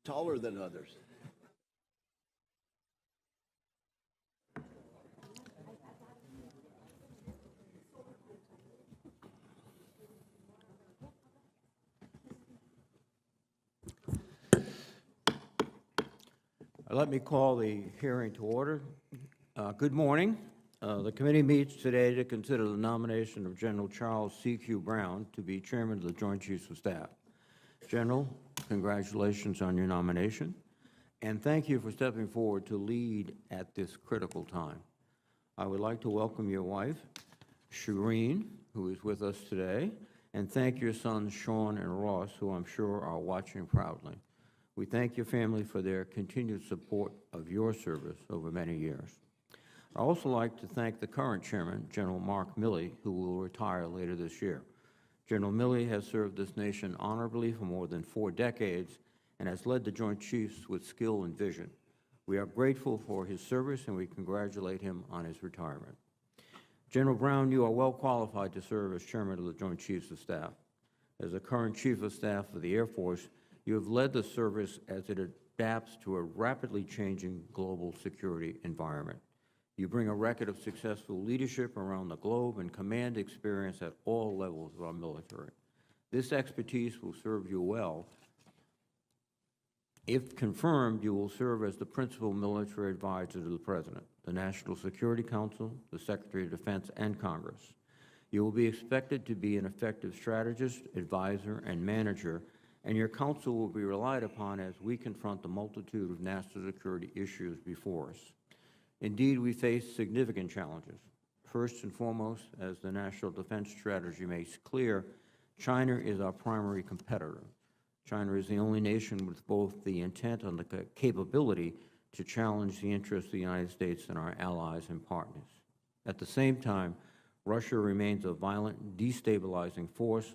taller than others. Let me call the hearing to order. Good morning. The committee meets today to consider the nomination of General Charles C.Q. Brown to be Chairman of the Joint Chiefs of Staff. General, congratulations on your nomination, and thank you for stepping forward to lead at this critical time. I would like to welcome your wife, Shireen, who is with us today, and thank your sons, Sean and Ross, who I'm sure are watching proudly. We thank your family for their continued support of your service over many years. I'd also like to thank the current chairman, General Mark Milley, who will retire later this year. General Milley has served this nation honorably for more than 4 decades and has led the Joint Chiefs with skill and vision. We are grateful for his service and we congratulate him on his retirement. General Brown, you are well qualified to serve as Chairman of the Joint Chiefs of Staff. As the current Chief of Staff of the Air Force, you have led the service as it adapts to a rapidly changing global security environment. You bring a record of successful leadership around the globe and command experience at all levels of our military. This expertise will serve you well. If confirmed, you will serve as the principal military advisor to the President, the National Security Council, the Secretary of Defense, and Congress. You will be expected to be an effective strategist, advisor, and manager, and your counsel will be relied upon as we confront the multitude of national security issues before us. Indeed, we face significant challenges. First and foremost, as the National Defense Strategy makes clear, China is our primary competitor. China is the only nation with both the intent and the capability to challenge the interests of the United States and our allies and partners. At the same time, Russia remains a violent, destabilizing force,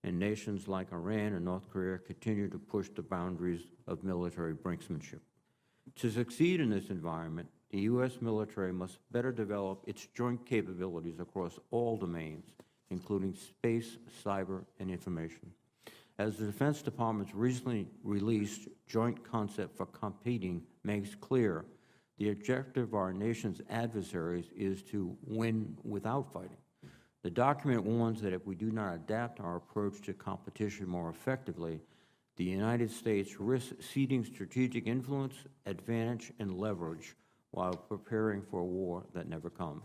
and nations like Iran and North Korea continue to push the boundaries of military brinksmanship. To succeed in this environment, the U.S. military must better develop its joint capabilities across all domains, including space, cyber, and information. As the Defense Department's recently released Joint Concept for Competing makes clear, the objective of our nation's adversaries is to win without fighting. The document warns that if we do not adapt our approach to competition more effectively, the United States risks ceding strategic influence, advantage, and leverage while preparing for a war that never comes.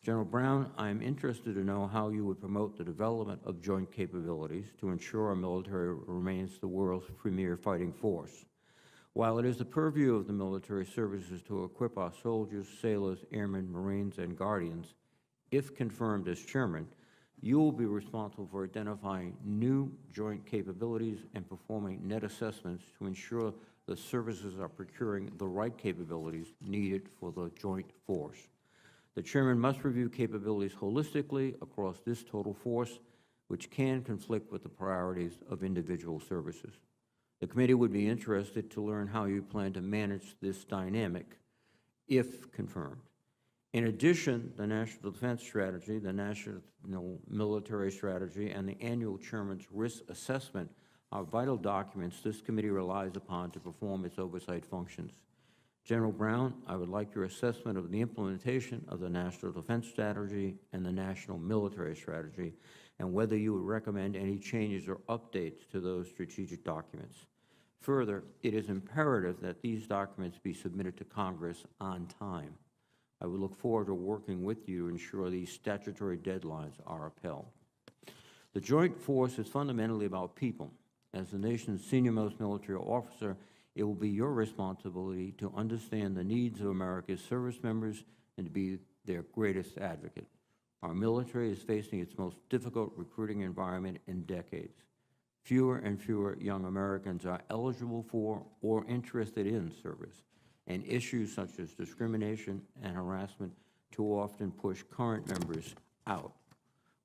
General Brown, I am interested to know how you would promote the development of joint capabilities to ensure our military remains the world's premier fighting force. While it is the purview of the military services to equip our soldiers, sailors, airmen, Marines, and Guardians, if confirmed as chairman, you will be responsible for identifying new joint capabilities and performing net assessments to ensure the services are procuring the right capabilities needed for the joint force. The chairman must review capabilities holistically across this total force, which can conflict with the priorities of individual services. The committee would be interested to learn how you plan to manage this dynamic, if confirmed. In addition, the National Defense Strategy, the National Military Strategy, and the annual Chairman's Risk Assessment are vital documents this committee relies upon to perform its oversight functions. General Brown, I would like your assessment of the implementation of the National Defense Strategy and the National Military Strategy, and whether you would recommend any changes or updates to those strategic documents. Further, it is imperative that these documents be submitted to Congress on time. I would look forward to working with you to ensure these statutory deadlines are upheld. The joint force is fundamentally about people. As the nation's senior-most military officer, it will be your responsibility to understand the needs of America's service members and to be their greatest advocate. Our military is facing its most difficult recruiting environment in decades. Fewer and fewer young Americans are eligible for or interested in service, and issues such as discrimination and harassment too often push current members out.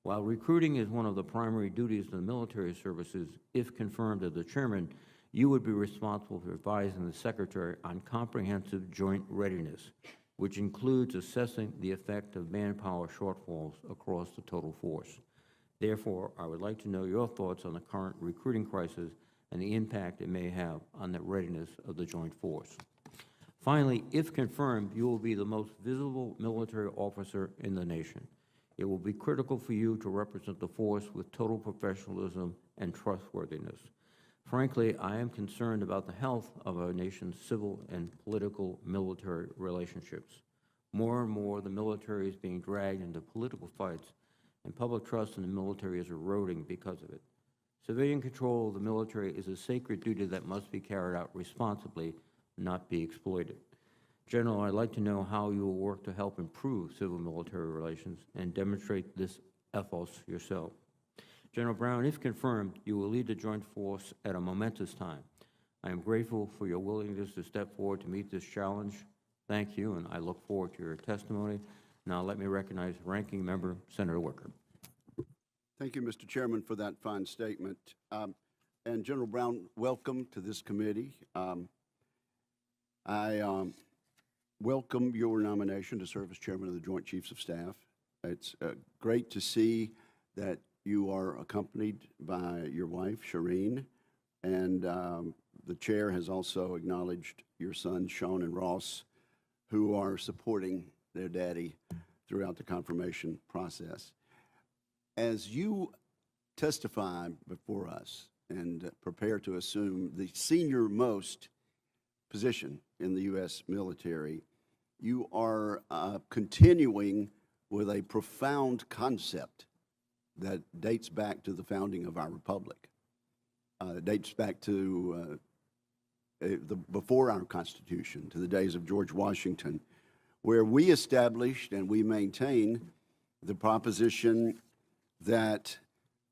While recruiting is one of the primary duties of the military services, if confirmed as the chairman, you would be responsible for advising the Secretary on comprehensive joint readiness, which includes assessing the effect of manpower shortfalls across the total force. Therefore, I would like to know your thoughts on the current recruiting crisis and the impact it may have on the readiness of the joint force. Finally, if confirmed, you will be the most visible military officer in the nation. It will be critical for you to represent the force with total professionalism and trustworthiness. Frankly, I am concerned about the health of our nation's civil and political military relationships. More and more, the military is being dragged into political fights, and public trust in the military is eroding because of it. Civilian control of the military is a sacred duty that must be carried out responsibly, not be exploited. General, I'd like to know how you will work to help improve civil-military relations and demonstrate this ethos yourself. General Brown, if confirmed, you will lead the joint force at a momentous time. I am grateful for your willingness to step forward to meet this challenge. Thank you, and I look forward to your testimony. Now let me recognize Ranking Member Senator Wicker. Thank you, Mr. Chairman, for that fine statement. And General Brown, welcome to this committee. I welcome your nomination to serve as Chairman of the Joint Chiefs of Staff. It's great to see that you are accompanied by your wife, Shireen, and the Chair has also acknowledged your sons, Sean and Ross, who are supporting their daddy throughout the confirmation process. As you testify before us and prepare to assume the senior-most position in the U.S. military, you are continuing with a profound concept that dates back to the founding of our republic. It dates back to before our Constitution, to the days of George Washington, where we established and we maintain the proposition that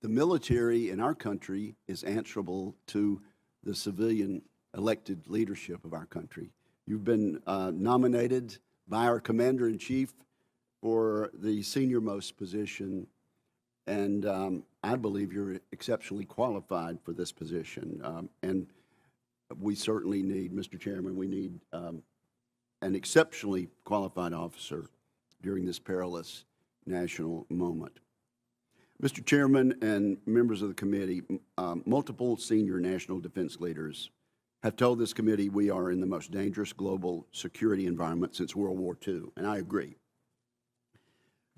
the military in our country is answerable to the civilian elected leadership of our country. You've been nominated by our Commander-in-Chief for the senior-most position, and I believe you're exceptionally qualified for this position. And we certainly need, Mr. Chairman, we need an exceptionally qualified officer during this perilous national moment. Mr. Chairman and members of the committee, multiple senior national defense leaders have told this committee we are in the most dangerous global security environment since World War II, and I agree.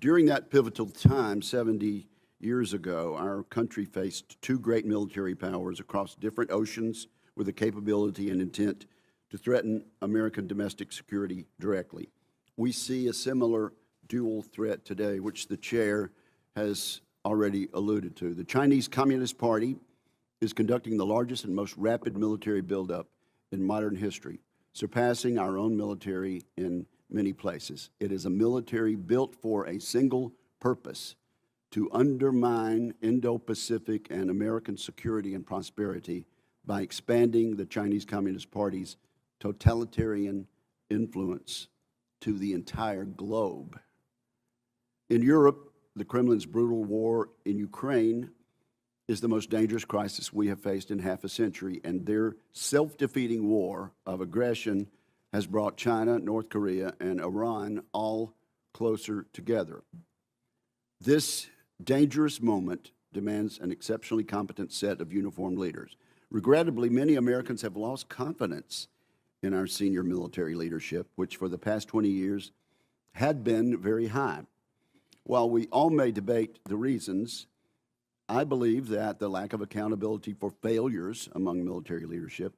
During that pivotal time, 70 years ago, our country faced two great military powers across different oceans with the capability and intent to threaten American domestic security directly. We see a similar dual threat today, which the Chair has already alluded to. The Chinese Communist Party is conducting the largest and most rapid military buildup in modern history, surpassing our own military in many places. It is a military built for a single purpose: to undermine Indo-Pacific and American security and prosperity by expanding the Chinese Communist Party's totalitarian influence to the entire globe. In Europe, the Kremlin's brutal war in Ukraine is the most dangerous crisis we have faced in half a century, and their self-defeating war of aggression has brought China, North Korea, and Iran all closer together. This dangerous moment demands an exceptionally competent set of uniformed leaders. Regrettably, many Americans have lost confidence in our senior military leadership, which for the past 20 years had been very high. While we all may debate the reasons, I believe that the lack of accountability for failures among military leadership,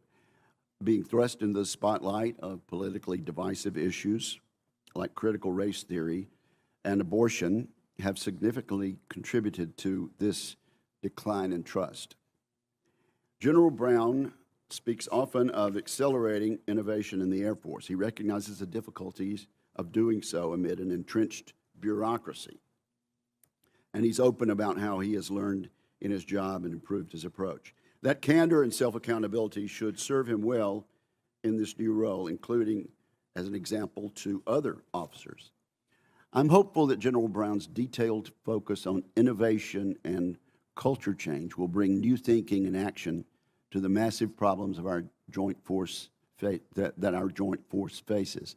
being thrust into the spotlight of politically divisive issues like critical race theory and abortion, have significantly contributed to this decline in trust. General Brown speaks often of accelerating innovation in the Air Force. He recognizes the difficulties of doing so amid an entrenched bureaucracy. And he's open about how he has learned in his job and improved his approach. That candor and self-accountability should serve him well in this new role, including as an example to other officers. I'm hopeful that General Brown's detailed focus on innovation and culture change will bring new thinking and action to the massive problems of our joint force that our joint force faces.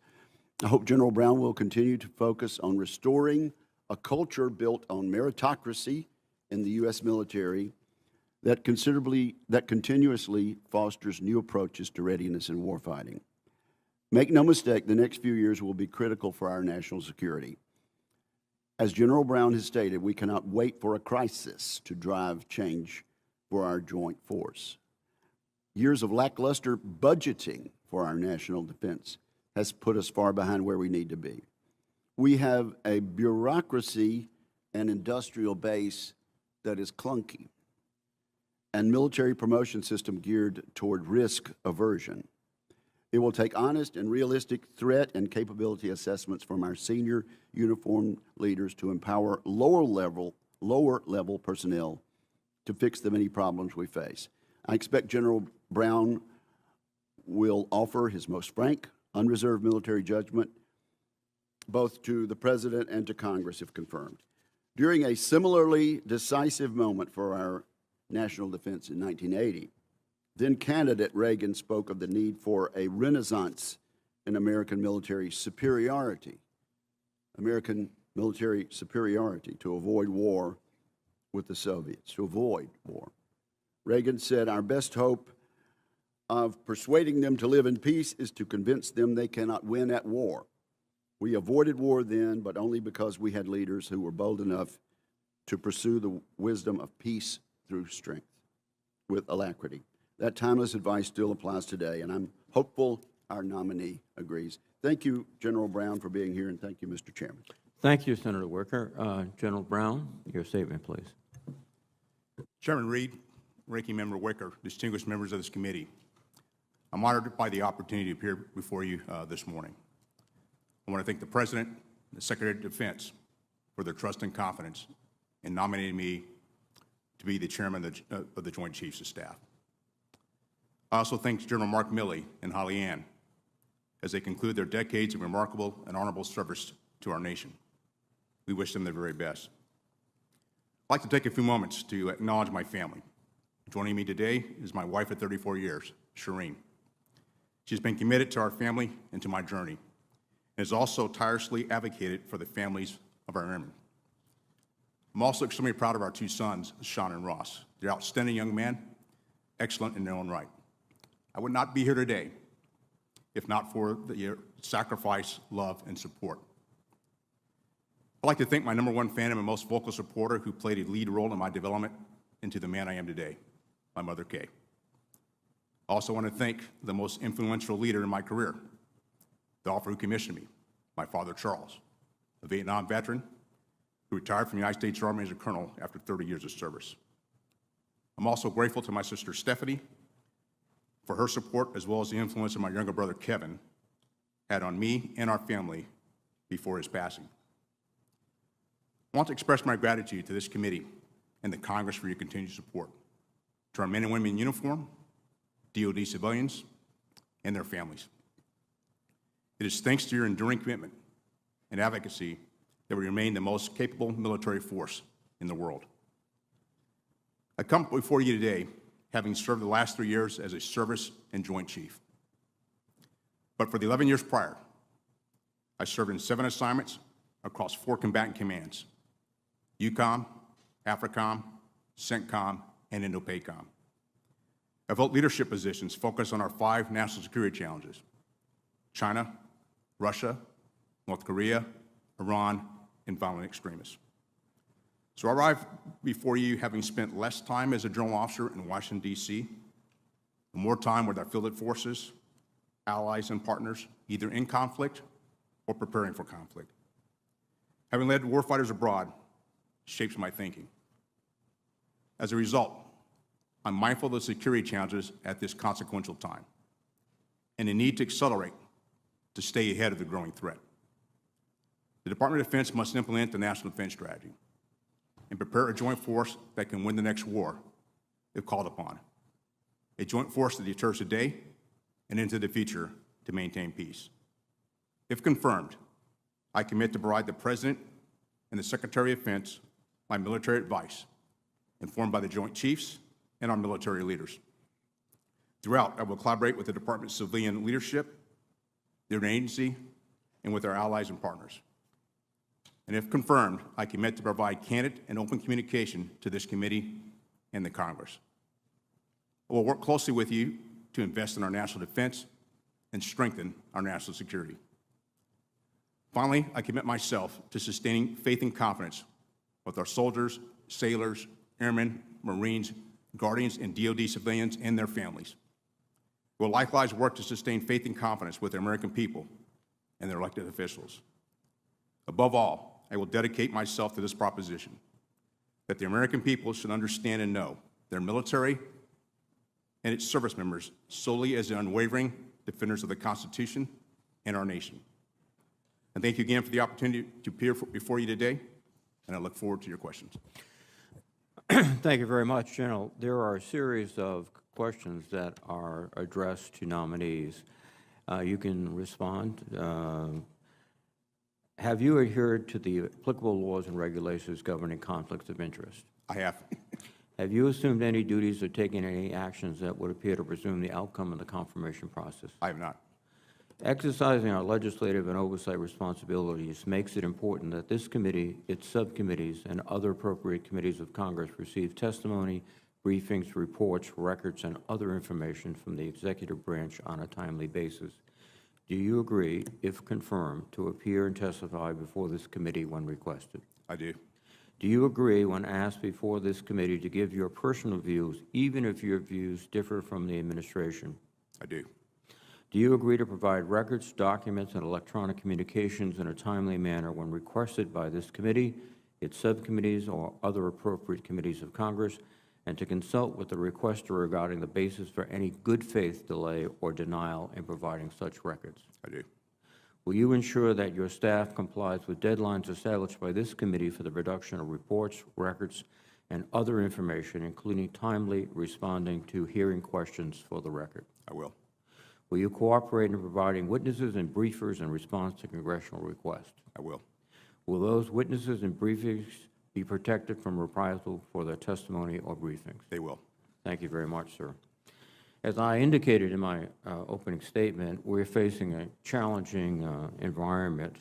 I hope General Brown will continue to focus on restoring a culture built on meritocracy in the U.S. military that continuously fosters new approaches to readiness and warfighting. Make no mistake, the next few years will be critical for our national security. As General Brown has stated, we cannot wait for a crisis to drive change for our joint force. Years of lackluster budgeting for our national defense has put us far behind where we need to be. We have a bureaucracy and industrial base that is clunky, and military promotion system geared toward risk aversion. It will take honest and realistic threat and capability assessments from our senior uniformed leaders to empower lower level personnel to fix the many problems we face. I expect General Brown will offer his most frank, unreserved military judgment both to the President and to Congress if confirmed. During a similarly decisive moment for our national defense in 1980, then candidate Reagan spoke of the need for a renaissance in American military superiority to avoid war with the Soviets, to avoid war. Reagan said, "Our best hope of persuading them to live in peace is to convince them they cannot win at war." We avoided war then, but only because we had leaders who were bold enough to pursue the wisdom of peace through strength with alacrity. That timeless advice still applies today, and I'm hopeful our nominee agrees. Thank you, General Brown, for being here, and thank you, Mr. Chairman. Thank you, Senator Wicker. General Brown, your statement, please. Chairman Reed, Ranking Member Wicker, distinguished members of this committee, I'm honored by the opportunity to appear before you this morning. I want to thank the President and the Secretary of Defense for their trust and confidence in nominating me to be the Chairman of the Joint Chiefs of Staff. I also thank General Mark Milley and Holly Ann as they conclude their decades of remarkable and honorable service to our nation. We wish them the very best. I'd like to take a few moments to acknowledge my family. Joining me today is my wife of 34 years, Shireen. She's been committed to our family and to my journey, and has also tirelessly advocated for the families of our airmen. I'm also extremely proud of our two sons, Sean and Ross. They're outstanding young men, excellent in their own right. I would not be here today if not for your sacrifice, love, and support. I'd like to thank my number one fan and my most vocal supporter who played a lead role in my development into the man I am today, my mother, Kay. I also want to thank the most influential leader in my career, the officer who commissioned me, my father, Charles, a Vietnam veteran who retired from the United States Army as a colonel after 30 years of service. I'm also grateful to my sister, Stephanie, for her support as well as the influence of my younger brother, Kevin, had on me and our family before his passing. I want to express my gratitude to this committee and the Congress for your continued support, to our men and women in uniform, DoD civilians, and their families. It is thanks to your enduring commitment and advocacy that we remain the most capable military force in the world. I come before you today having served the last 3 years as a service and Joint Chief. But for the 11 years prior, I served in 7 assignments across 4 combatant commands: EUCOM, AFRICOM, CENTCOM, and INDOPACOM. I've held leadership positions focused on our 5 national security challenges: China, Russia, North Korea, Iran, and violent extremists. So I arrive before you having spent less time as a general officer in Washington, D.C., and more time with our fielded forces, allies, and partners, either in conflict or preparing for conflict. Having led warfighters abroad shapes my thinking. As a result, I'm mindful of the security challenges at this consequential time and the need to accelerate to stay ahead of the growing threat. The Department of Defense must implement the National Defense Strategy and prepare a joint force that can win the next war if called upon. A joint force that deters today and into the future to maintain peace. If confirmed, I commit to provide the President and the Secretary of Defense my military advice, informed by the Joint Chiefs and our military leaders. Throughout, I will collaborate with the Department's civilian leadership, their agency, and with our allies and partners. And if confirmed, I commit to provide candid and open communication to this committee and the Congress. I will work closely with you to invest in our national defense and strengthen our national security. Finally, I commit myself to sustaining faith and confidence with our soldiers, sailors, airmen, Marines, Guardians, and DoD civilians and their families. We will likewise work to sustain faith and confidence with the American people and their elected officials. Above all, I will dedicate myself to this proposition, that the American people should understand and know their military and its service members solely as the unwavering defenders of the Constitution and our nation. And thank you again for the opportunity to appear before you today, and I look forward to your questions. Thank you very much, General. There are a series of questions that are addressed to nominees. You can respond. Have you adhered to the applicable laws and regulations governing conflicts of interest? I have. Have you assumed any duties or taken any actions that would appear to presume the outcome of the confirmation process? I have not. Exercising our legislative and oversight responsibilities makes it important that this committee, its subcommittees, and other appropriate committees of Congress receive testimony, briefings, reports, records, and other information from the executive branch on a timely basis. Do you agree, if confirmed, to appear and testify before this committee when requested? I do. Do you agree, when asked before this committee, to give your personal views, even if your views differ from the administration? I do. Do you agree to provide records, documents, and electronic communications in a timely manner when requested by this committee, its subcommittees, or other appropriate committees of Congress, and to consult with the requester regarding the basis for any good faith delay or denial in providing such records? I do. Will you ensure that your staff complies with deadlines established by this committee for the production of reports, records, and other information, including timely responding to hearing questions for the record? I will. Will you cooperate in providing witnesses and briefers in response to congressional requests? I will. Will those witnesses and briefings be protected from reprisal for their testimony or briefings? They will. Thank you very much, sir. As I indicated in my opening statement, we're facing a challenging environment,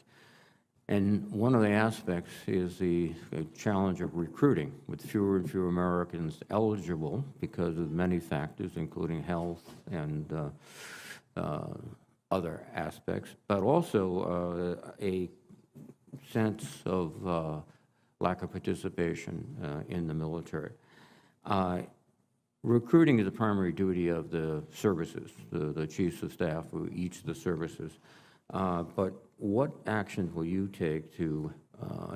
and one of the aspects is the challenge of recruiting, with fewer and fewer Americans eligible because of many factors, including health and other aspects, but also a sense of lack of participation in the military. Recruiting is the primary duty of the services, the chiefs of staff of each of the services. But what actions will you take to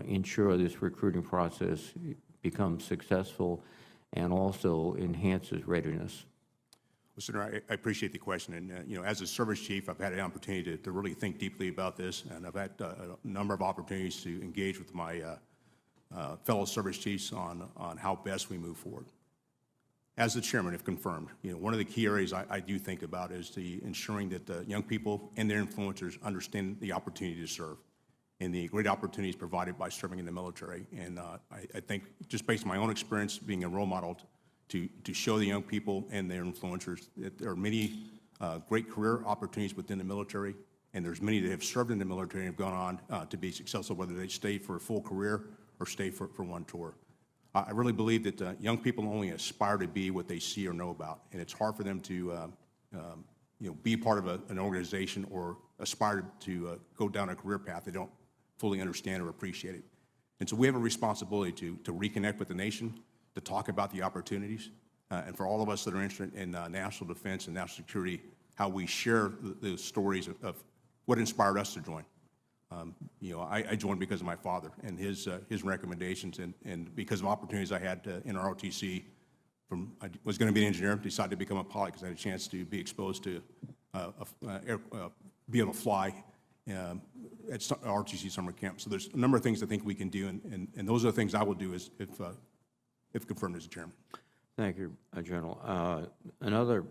ensure this recruiting process becomes successful and also enhances readiness? Well, Senator, I appreciate the question. And, as a service chief, I've had an opportunity to really think deeply about this, and I've had a number of opportunities to engage with my fellow service chiefs on how best we move forward. As the chairman, if confirmed, one of the key areas I do think about is ensuring that young people and their influencers understand the opportunity to serve and the great opportunities provided by serving in the military. And I think, just based on my own experience being a role model, to show the young people and their influencers that there are many great career opportunities within the military, and there's many that have served in the military and have gone on to be successful, whether they stay for a full career or stay for one tour. I really believe that young people only aspire to be what they see or know about, and it's hard for them to be part of an organization or aspire to go down a career path they don't fully understand or appreciate it. And so we have a responsibility to reconnect with the nation, to talk about the opportunities, and for all of us that are interested in national defense and national security, how we share the stories of what inspired us to join. I joined because of my father and his recommendations, and because of opportunities I had in ROTC. I was going to be an engineer, decided to become a pilot because I had a chance to be exposed to be able to fly at ROTC summer camp. So there's a number of things I think we can do, and those are the things I will do if confirmed as a chairman. Thank you, General. Another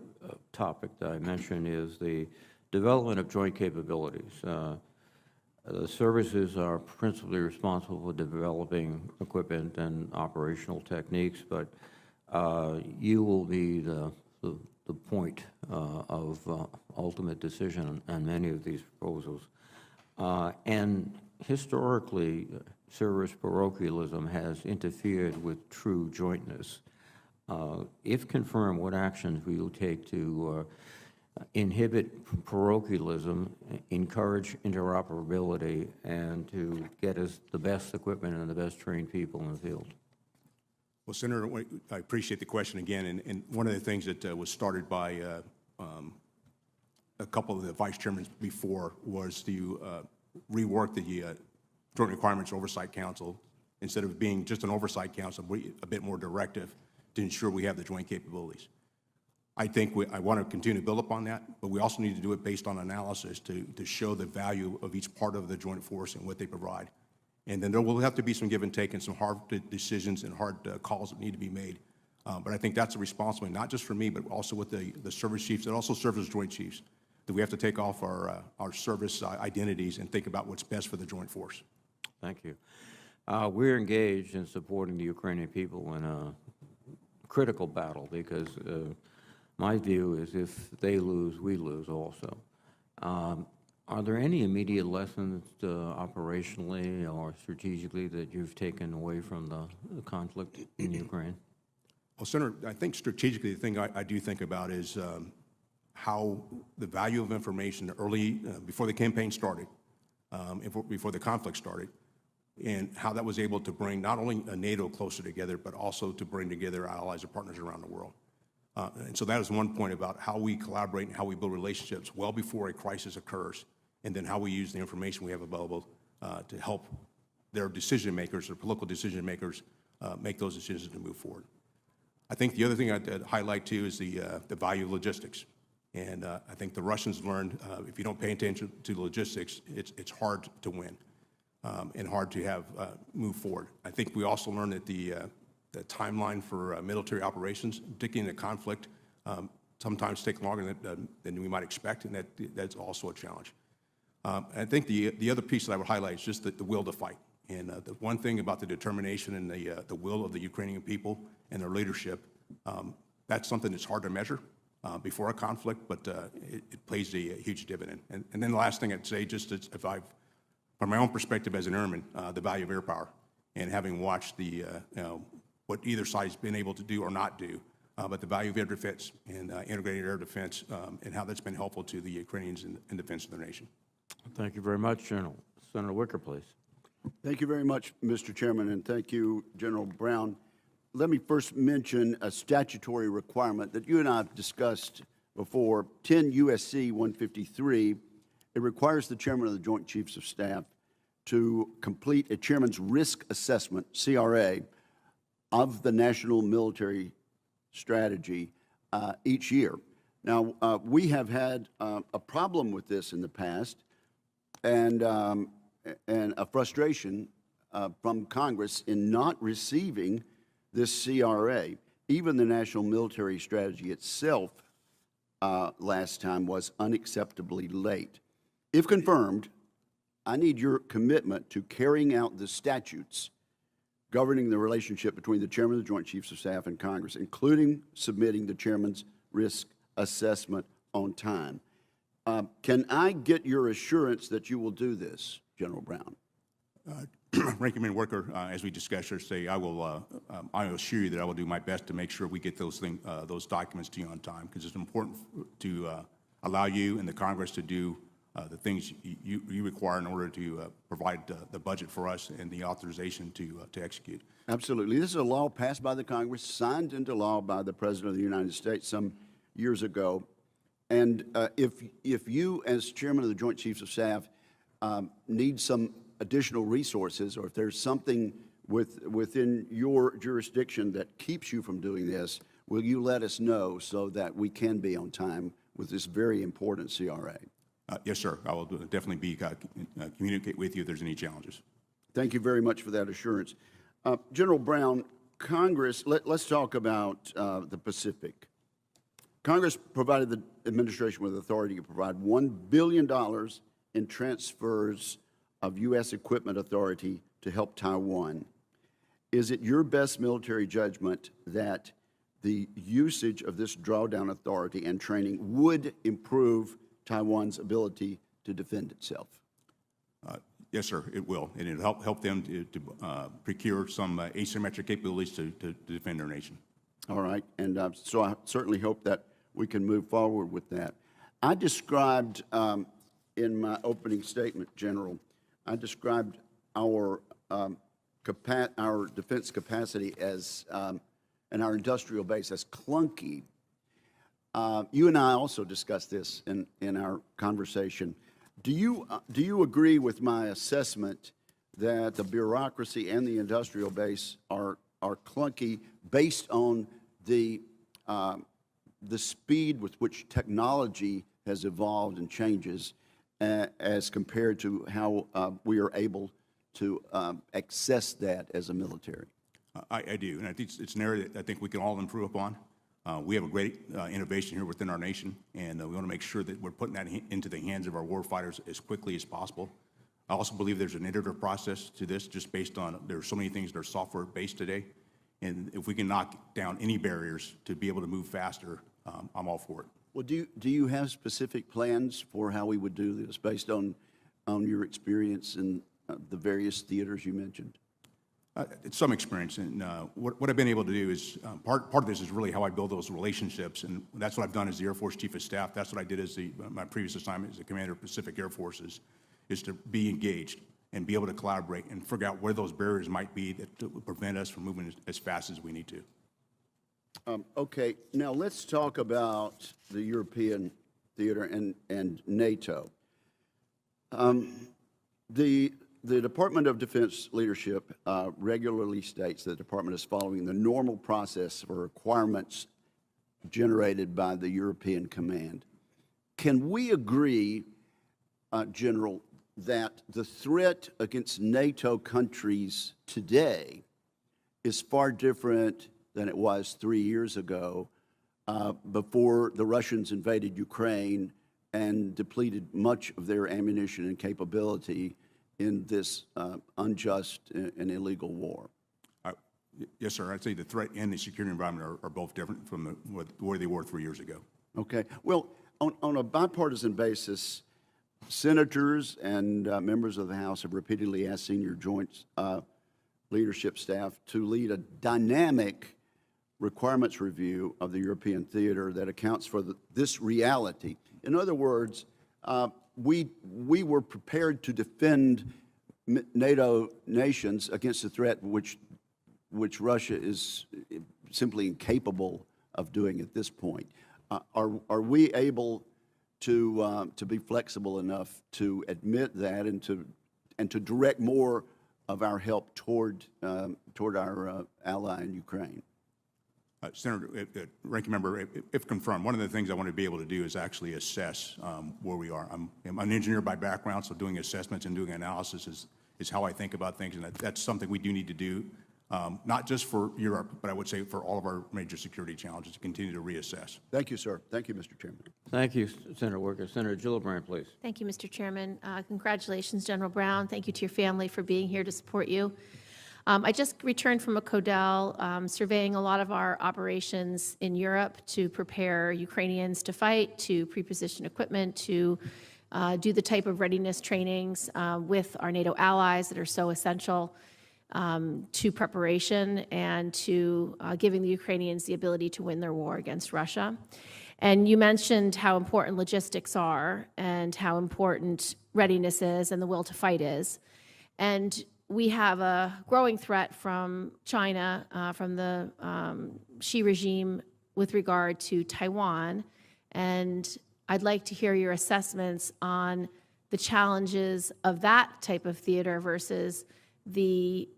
topic that I mentioned is the development of joint capabilities. The services are principally responsible for developing equipment and operational techniques, but you will be the point of ultimate decision on many of these proposals. And historically, service parochialism has interfered with true jointness. If confirmed, what actions will you take to inhibit parochialism, encourage interoperability, and to get us the best equipment and the best trained people in the field? Well, Senator, I appreciate the question again, and one of the things that was started by a couple of the vice chairmen before was to rework the Joint Requirements Oversight Council, instead of being just an oversight council, be a bit more directive to ensure we have the joint capabilities. I think I want to continue to build upon that, but we also need to do it based on analysis to show the value of each part of the joint force and what they provide. And then there will have to be some give and take and some hard decisions and hard calls that need to be made. But I think that's a responsibility, not just for me, but also with the service chiefs that also serve as joint chiefs, that we have to take off our service identities and think about what's best for the joint force. Thank you. We're engaged in supporting the Ukrainian people in a critical battle because my view is if they lose, we lose also. Are there any immediate lessons operationally or strategically that you've taken away from the conflict in Ukraine? Well, Senator, I think strategically the thing I do think about is how the value of information early, before the campaign started, before the conflict started, and how that was able to bring not only NATO closer together, but also to bring together allies and partners around the world. And so that is one point about how we collaborate and how we build relationships well before a crisis occurs, and then how we use the information we have available to help their decision makers, their political decision makers, make those decisions to move forward. I think the other thing I'd highlight too is the value of logistics. And I think the Russians learned if you don't pay attention to logistics, it's hard to win and hard to have move forward. I think we also learned that the timeline for military operations, particularly in a conflict, sometimes take longer than we might expect, and that's also a challenge. I think the other piece that I would highlight is just the will to fight. And the one thing about the determination and the will of the Ukrainian people and their leadership, that's something that's hard to measure before a conflict, but it plays a huge dividend. And then the last thing I'd say, just as if I've, from my own perspective as an airman, the value of air power, and having watched what either side's been able to do or not do, but the value of air defense and integrated air defense and how that's been helpful to the Ukrainians in defense of their nation. Thank you very much, General. Senator Wicker, please. Thank you very much, Mr. Chairman, and thank you, General Brown. Let me first mention a statutory requirement that you and I have discussed before, 10 U.S.C. 153. It requires the Chairman of the Joint Chiefs of Staff to complete a Chairman's Risk Assessment, CRA, of the National Military Strategy each year. Now, we have had a problem with this in the past, and a frustration from Congress in not receiving this CRA. Even the National Military Strategy itself last time was unacceptably late. If confirmed, I need your commitment to carrying out the statutes governing the relationship between the Chairman of the Joint Chiefs of Staff and Congress, including submitting the Chairman's Risk Assessment on time. Can I get your assurance that you will do this, General Brown? Ranking Member Wicker, as we discussed yesterday, I will assure you that I will do my best to make sure we get those documents to you on time, because it's important to allow you and the Congress to do the things you require in order to provide the budget for us and the authorization to execute. Absolutely. This is a law passed by the Congress, signed into law by the President of the United States some years ago. And if you, as Chairman of the Joint Chiefs of Staff, need some additional resources, or if there's something within your jurisdiction that keeps you from doing this, will you let us know so that we can be on time with this very important CRA? Yes, sir. I will definitely communicate with you if there's any challenges. Thank you very much for that assurance. General Brown, Congress, let's talk about the Pacific. Congress provided the administration with authority to provide $1 billion in transfers of U.S. equipment authority to help Taiwan. Is it your best military judgment that the usage of this drawdown authority and training would improve Taiwan's ability to defend itself? Yes, sir, it will, and it'll help them to procure some asymmetric capabilities to defend their nation. All right, and so I certainly hope that we can move forward with that. I described in my opening statement, General, I described our our defense capacity as and our industrial base as clunky. You and I also discussed this in our conversation. Do you agree with my assessment that the bureaucracy and the industrial base are clunky based on the speed with which technology has evolved and changes as compared to how we are able to access that as a military? I do, and I think it's an area that I think we can all improve upon. We have a great innovation here within our nation, and we want to make sure that we're putting that into the hands of our warfighters as quickly as possible. I also believe there's an iterative process to this, just based on there are so many things that are software-based today, and if we can knock down any barriers to be able to move faster, I'm all for it. Well, do you have specific plans for how we would do this based on your experience in the various theaters you mentioned? It's some experience, and what I've been able to do is, part of this is really how I build those relationships, and that's what I've done as the Air Force Chief of Staff. That's what I did as my previous assignment as the Commander of Pacific Air Forces, is to be engaged and be able to collaborate and figure out where those barriers might be that would prevent us from moving as fast as we need to. Okay, now let's talk about the European theater and NATO. The Department of Defense leadership regularly states that the department is following the normal process for requirements generated by the European Command. Can we agree, General, that the threat against NATO countries today is far different than it was 3 years ago before the Russians invaded Ukraine and depleted much of their ammunition and capability in this unjust and illegal war? Yes, sir. I'd say the threat and the security environment are both different from where they were 3 years ago. Okay. Well, on a bipartisan basis, senators and members of the House have repeatedly asked senior joint leadership staff to lead a dynamic requirements review of the European theater that accounts for this reality. In other words, we were prepared to defend NATO nations against the threat which Russia is simply incapable of doing at this point. Are we able to be flexible enough to admit that and to direct more of our help toward our ally in Ukraine? Senator, Ranking Member, if confirmed, one of the things I want to be able to do is actually assess where we are. I'm an engineer by background, so doing assessments and doing analysis is how I think about things, and that's something we do need to do, not just for Europe, but I would say for all of our major security challenges, to continue to reassess. Thank you, sir. Thank you, Mr. Chairman. Thank you, Senator Wicker. Senator Gillibrand, please. Thank you, Mr. Chairman. Congratulations, General Brown. Thank you to your family for being here to support you. I just returned from a CODEL surveying a lot of our operations in Europe to prepare Ukrainians to fight, to pre-position equipment, to do the type of readiness trainings with our NATO allies that are so essential to preparation and to giving the Ukrainians the ability to win their war against Russia. And you mentioned how important logistics are and how important readiness is and the will to fight is. And we have a growing threat from China, from the Xi regime with regard to Taiwan. And I'd like to hear your assessments on the challenges of that type of theater versus the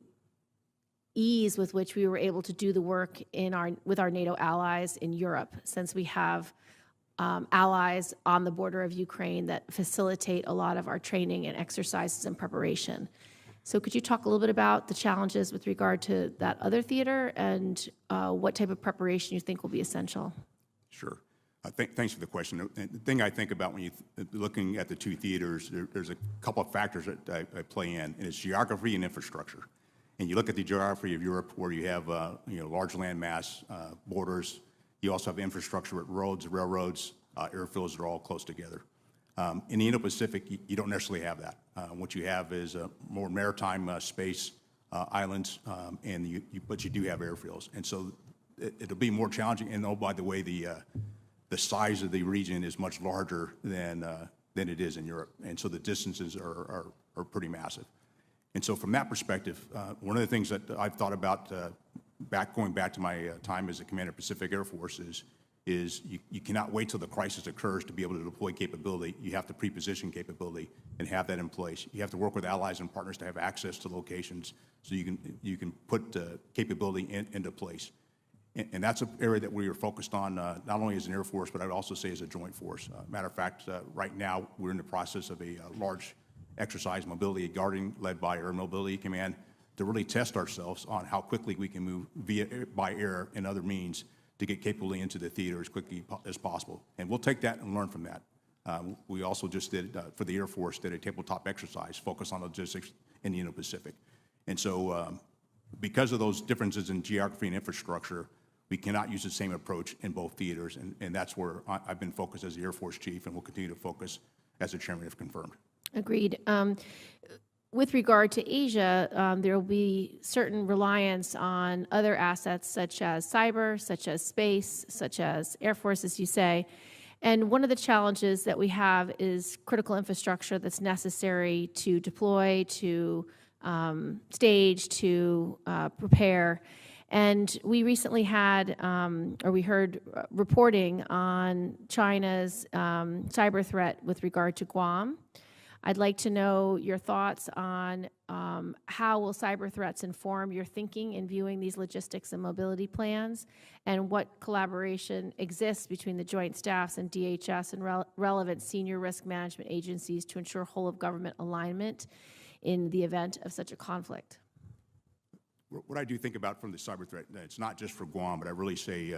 ease with which we were able to do the work with our NATO allies in Europe, since we have allies on the border of Ukraine that facilitate a lot of our training and exercises and preparation. So could you talk a little bit about the challenges with regard to that other theater and what type of preparation you think will be essential? Sure. Thanks for the question. The thing I think about when you're looking at the two theaters, there's a couple of factors that I play in, and it's geography and infrastructure. And you look at the geography of Europe, where you have large land mass, borders. You also have infrastructure with roads, railroads, airfields that are all close together. In the Indo-Pacific, you don't necessarily have that. What you have is more maritime space, islands, but you do have airfields. And so it'll be more challenging. And oh, by the way, the size of the region is much larger than it is in Europe, and so the distances are pretty massive. And so from that perspective, one of the things that I've thought about going back to my time as a commander of Pacific Air Force is you cannot wait till the crisis occurs to be able to deploy capability. You have to pre-position capability and have that in place. You have to work with allies and partners to have access to locations so you can put capability into place. And that's an area that we are focused on, not only as an Air Force, but I would also say as a joint force. Matter of fact, right now, we're in the process of a large exercise, mobility guarding, led by Air Mobility Command, to really test ourselves on how quickly we can move by air and other means to get capability into the theater as quickly as possible. And we'll take that and learn from that. We also just did, for the Air Force, did a tabletop exercise focused on logistics in the Indo-Pacific. And so because of those differences in geography and infrastructure, we cannot use the same approach in both theaters, and that's where I've been focused as the Air Force chief and will continue to focus as the chairman if confirmed. Agreed. With regard to Asia, there will be certain reliance on other assets such as cyber, such as space, such as Air Force, as you say. And one of the challenges that we have is critical infrastructure that's necessary to deploy, to stage, to prepare. And we recently had, or we heard reporting on China's cyber threat with regard to Guam. I'd like to know your thoughts on how will cyber threats inform your thinking in viewing these logistics and mobility plans, and what collaboration exists between the Joint Staffs and DHS and relevant senior risk management agencies to ensure whole-of-government alignment in the event of such a conflict. What I do think about from the cyber threat, it's not just for Guam, but I really say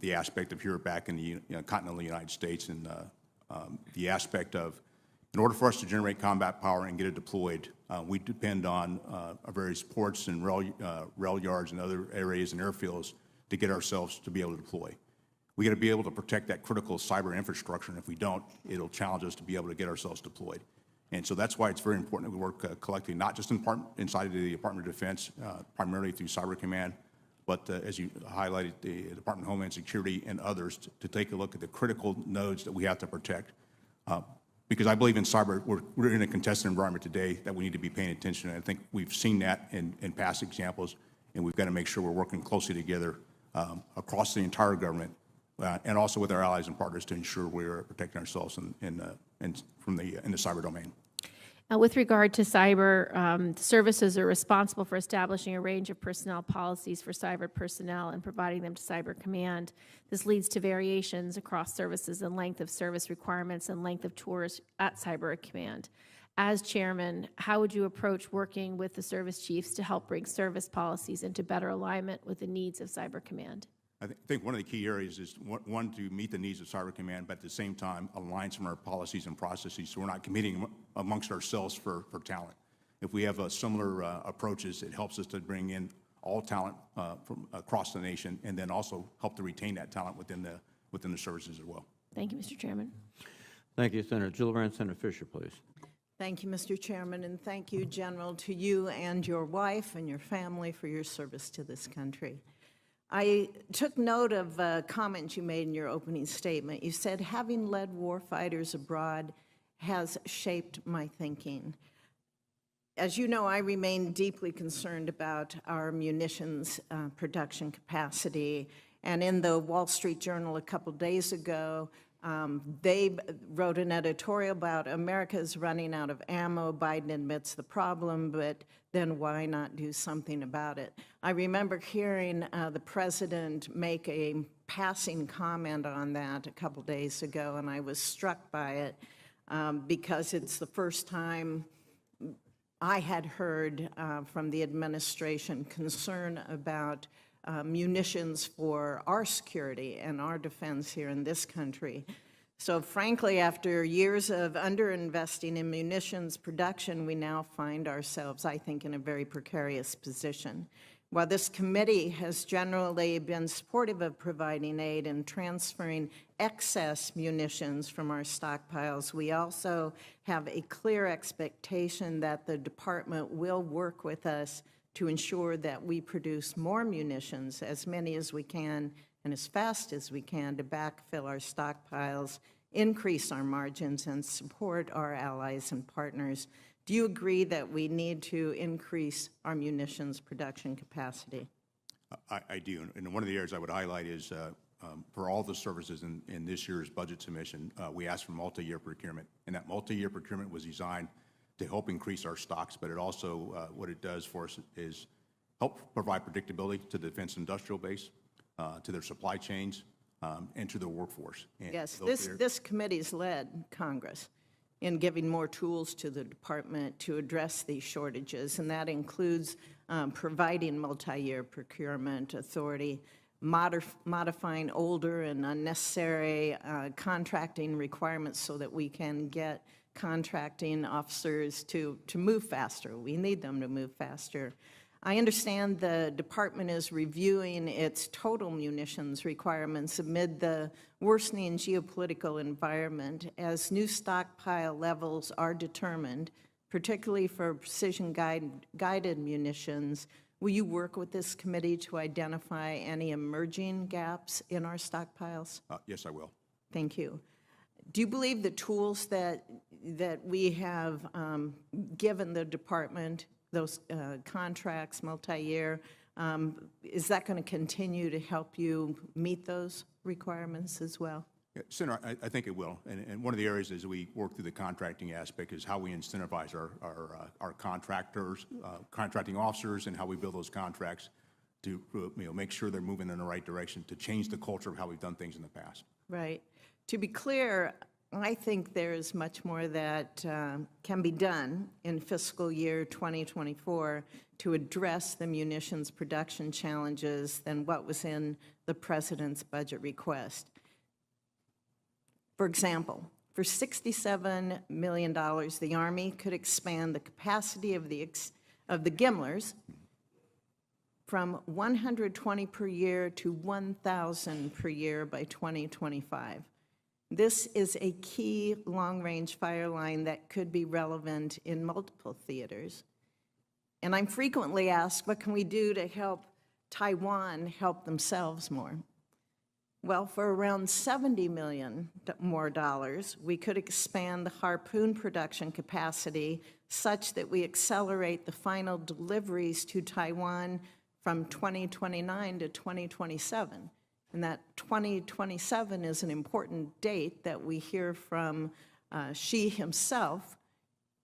the aspect of here back in the continental United States, and the aspect of, in order for us to generate combat power and get it deployed, we depend on our various ports and rail yards and other areas and airfields to get ourselves to be able to deploy. We got to be able to protect that critical cyber infrastructure, and if we don't, it'll challenge us to be able to get ourselves deployed. And so that's why it's very important that we work collectively, not just inside of the Department of Defense, primarily through Cyber Command, but as you highlighted, the Department of Homeland Security and others to take a look at the critical nodes that we have to protect. Because I believe in cyber, we're in a contested environment today that we need to be paying attention. And I think we've seen that in past examples, and we've got to make sure we're working closely together across the entire government, and also with our allies and partners to ensure we're protecting ourselves in the cyber domain. With regard to cyber, services are responsible for establishing a range of personnel policies for cyber personnel and providing them to Cyber Command. This leads to variations across services in length of service requirements and length of tours at Cyber Command. As chairman, how would you approach working with the service chiefs to help bring service policies into better alignment with the needs of Cyber Command? I think one of the key areas is, one, to meet the needs of Cyber Command, but at the same time, align some of our policies and processes so we're not competing amongst ourselves for talent. If we have similar approaches, it helps us to bring in all talent from across the nation, and then also help to retain that talent within the services as well. Thank you, Mr. Chairman. Thank you, Senator Gillibrand. Senator Fisher, please. Thank you, Mr. Chairman, and thank you, General, to you and your wife and your family for your service to this country. I took note of a comment you made in your opening statement. You said, having led warfighters abroad has shaped my thinking. As you know, I remain deeply concerned about our munitions production capacity. And in the Wall Street Journal a couple days ago, they wrote an editorial about America's running out of ammo. Biden admits the problem, but then why not do something about it? I remember hearing the president make a passing comment on that a couple days ago, and I was struck by it because it's the first time I had heard from the administration concern about munitions for our security and our defense here in this country. So frankly, after years of underinvesting in munitions production, we now find ourselves, I think, in a very precarious position. While this committee has generally been supportive of providing aid and transferring excess munitions from our stockpiles, we also have a clear expectation that the department will work with us to ensure that we produce more munitions, as many as we can and as fast as we can, to backfill our stockpiles, increase our margins, and support our allies and partners. Do you agree that we need to increase our munitions production capacity? I do, and one of the areas I would highlight is for all the services in this year's budget submission, we asked for multi-year procurement, and that multi-year procurement was designed to help increase our stocks, but it also, what it does for us is help provide predictability to the defense industrial base, to their supply chains, and to their workforce. And Yes, those this committee's led Congress in giving more tools to the department to address these shortages, and that includes providing multi-year procurement authority, modifying older and unnecessary contracting requirements so that we can get contracting officers to move faster. We need them to move faster. I understand the department is reviewing its total munitions requirements amid the worsening geopolitical environment as new stockpile levels are determined, particularly for precision-guided munitions. Will you work with this committee to identify any emerging gaps in our stockpiles? Yes, I will. Thank you. Do you believe the tools that we have given the department, those contracts, multi-year, is that going to continue to help you meet those requirements as well? Yeah, Senator, I think it will. And one of the areas as we work through the contracting aspect is how we incentivize our contractors, contracting officers, and how we build those contracts to make sure they're moving in the right direction to change the culture of how we've done things in the past. Right. To be clear, I think there's much more that can be done in fiscal year 2024 to address the munitions production challenges than what was in the President's budget request. For example, for $67 million, the Army could expand the capacity of the GMLRS from 120 per year to 1,000 per year by 2025. This is a key long-range fire line that could be relevant in multiple theaters. And I'm frequently asked, what can we do to help Taiwan help themselves more? Well, for around $70 million more, we could expand the Harpoon production capacity such that we accelerate the final deliveries to Taiwan from 2029 to 2027. And that 2027 is an important date that we hear from Xi himself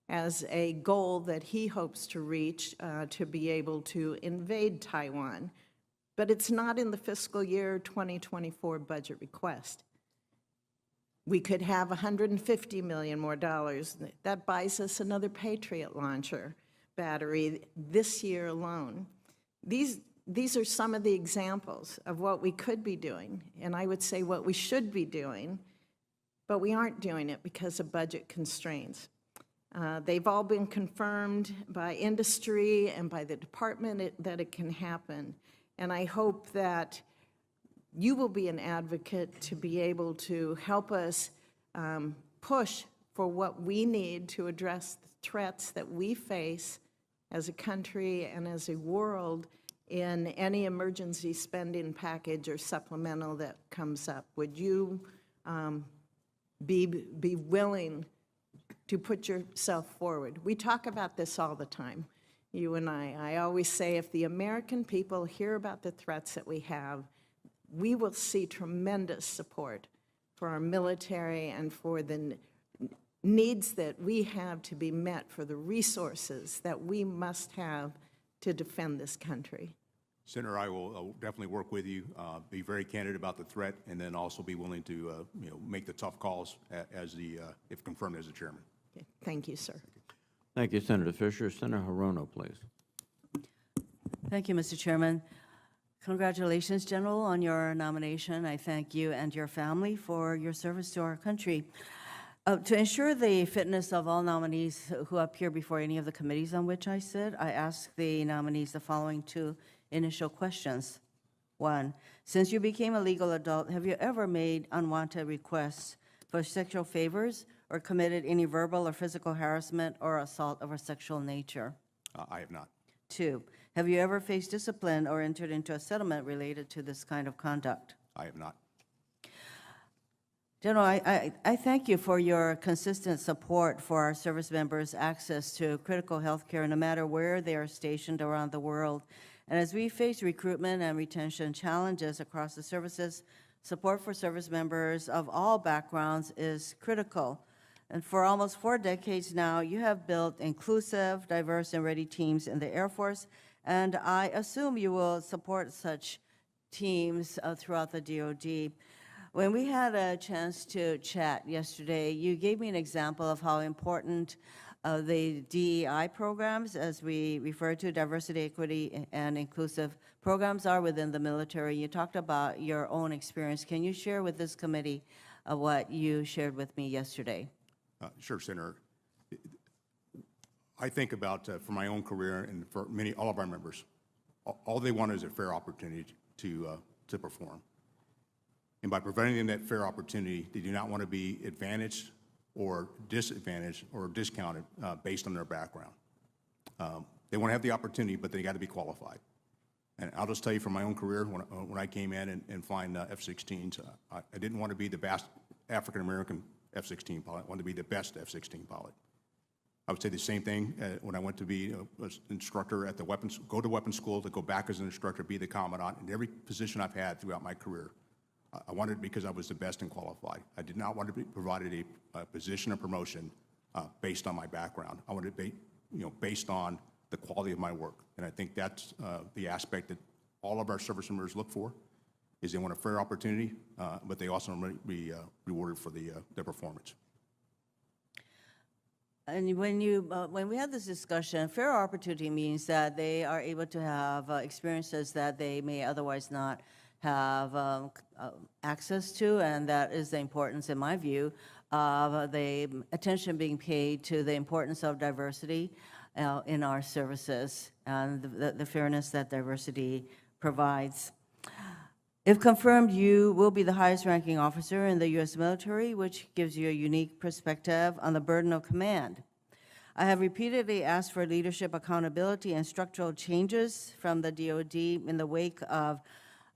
as a goal that he hopes to reach to be able to invade Taiwan. But it's not in the fiscal year 2024 budget request. We could have $150 million more. That buys us another Patriot launcher battery this year alone. These are some of the examples of what we could be doing, and I would say what we should be doing, but we aren't doing it because of budget constraints. They've all been confirmed by industry and by the department that it can happen. And I hope that you will be an advocate to be able to help us push for what we need to address the threats that we face as a country and as a world in any emergency spending package or supplemental that comes up. Would you be willing to put yourself forward? We talk about this all the time, you and I. I always say if the American people hear about the threats that we have, we will see tremendous support for our military and for the needs that we have to be met, for the resources that we must have to defend this country. Senator, I will definitely work with you, be very candid about the threat, and then also be willing to make the tough calls if confirmed as the chairman. Okay. Thank you, sir. Thank you, Senator Fisher. Senator Hirono, please. Thank you, Mr. Chairman. Congratulations, General, on your nomination. I thank you and your family for your service to our country. To ensure the fitness of all nominees who appear before any of the committees on which I sit, I ask the nominees the following two initial questions. One, since you became a legal adult, have you ever made unwanted requests for sexual favors or committed any verbal or physical harassment or assault of a sexual nature? I have not. Two, Have you ever faced discipline or entered into a settlement related to this kind of conduct? I have not. General, I thank you for your consistent support for our service members' access to critical health care no matter where they are stationed around the world. And as we face recruitment and retention challenges across the services, support for service members of all backgrounds is critical. And for almost 4 decades now, you have built inclusive, diverse, and ready teams in the Air Force, and I assume you will support such teams throughout the DoD. When we had a chance to chat yesterday, you gave me an example of how important the DEI programs, as we refer to diversity, equity, and inclusive programs, are within the military. You talked about your own experience. Can you share with this committee what you shared with me yesterday? Sure, Senator. I think about, for my own career and for all of our members, all they want is a fair opportunity to perform. And by providing them that fair opportunity, they do not want to be advantaged or disadvantaged or discounted based on their background. They want to have the opportunity, but they got to be qualified. And I'll just tell you from my own career, when I came in and flying F-16s, I didn't want to be the best African-American F-16 pilot. I wanted to be the best F-16 pilot. I would say the same thing when I went to be an instructor at the weapons school, to go back as an instructor, be the commandant. In every position I've had throughout my career, I wanted it because I was the best and qualified. I did not want to be provided a position or promotion based on my background. I wanted it based on the quality of my work. And I think that's the aspect that all of our service members look for, is they want a fair opportunity, but they also want to be rewarded for their performance. And when we had this discussion, fair opportunity means that they are able to have experiences that they may otherwise not have access to, and that is the importance, in my view, of the attention being paid to the importance of diversity in our services and the fairness that diversity provides. If confirmed, you will be the highest ranking officer in the U.S. military, which gives you a unique perspective on the burden of command. I have repeatedly asked for leadership accountability and structural changes from the DoD in the wake of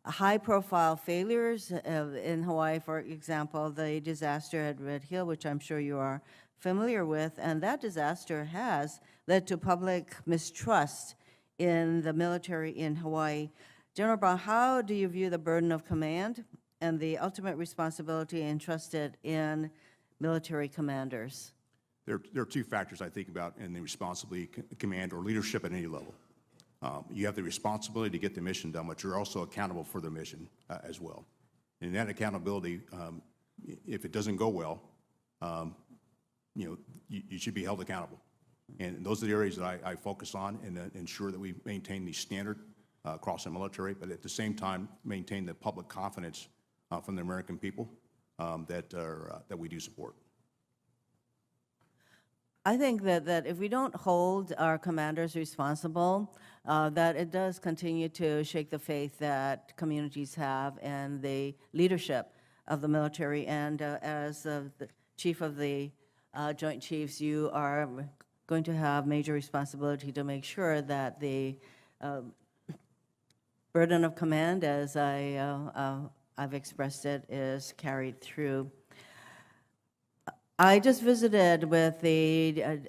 high-profile failures in Hawaii, for example, the disaster at Red Hill, which I'm sure you are familiar with, and that disaster has led to public mistrust in the military in Hawaii. General Brown, how do you view the burden of command and the ultimate responsibility entrusted in military commanders? There are 2 factors I think about in the responsibility command or leadership at any level. You have the responsibility to get the mission done, but you're also accountable for the mission as well. And that accountability, if it doesn't go well, you should be held accountable. And those are the areas that I focus on and ensure that we maintain the standard across the military, but at the same time maintain the public confidence from the American people that we do support. I think that if we don't hold our commanders responsible, that it does continue to shake the faith that communities have in the leadership of the military. And as the chief of the Joint Chiefs, you are going to have major responsibility to make sure that the burden of command, as I've expressed it, is carried through. I just visited with the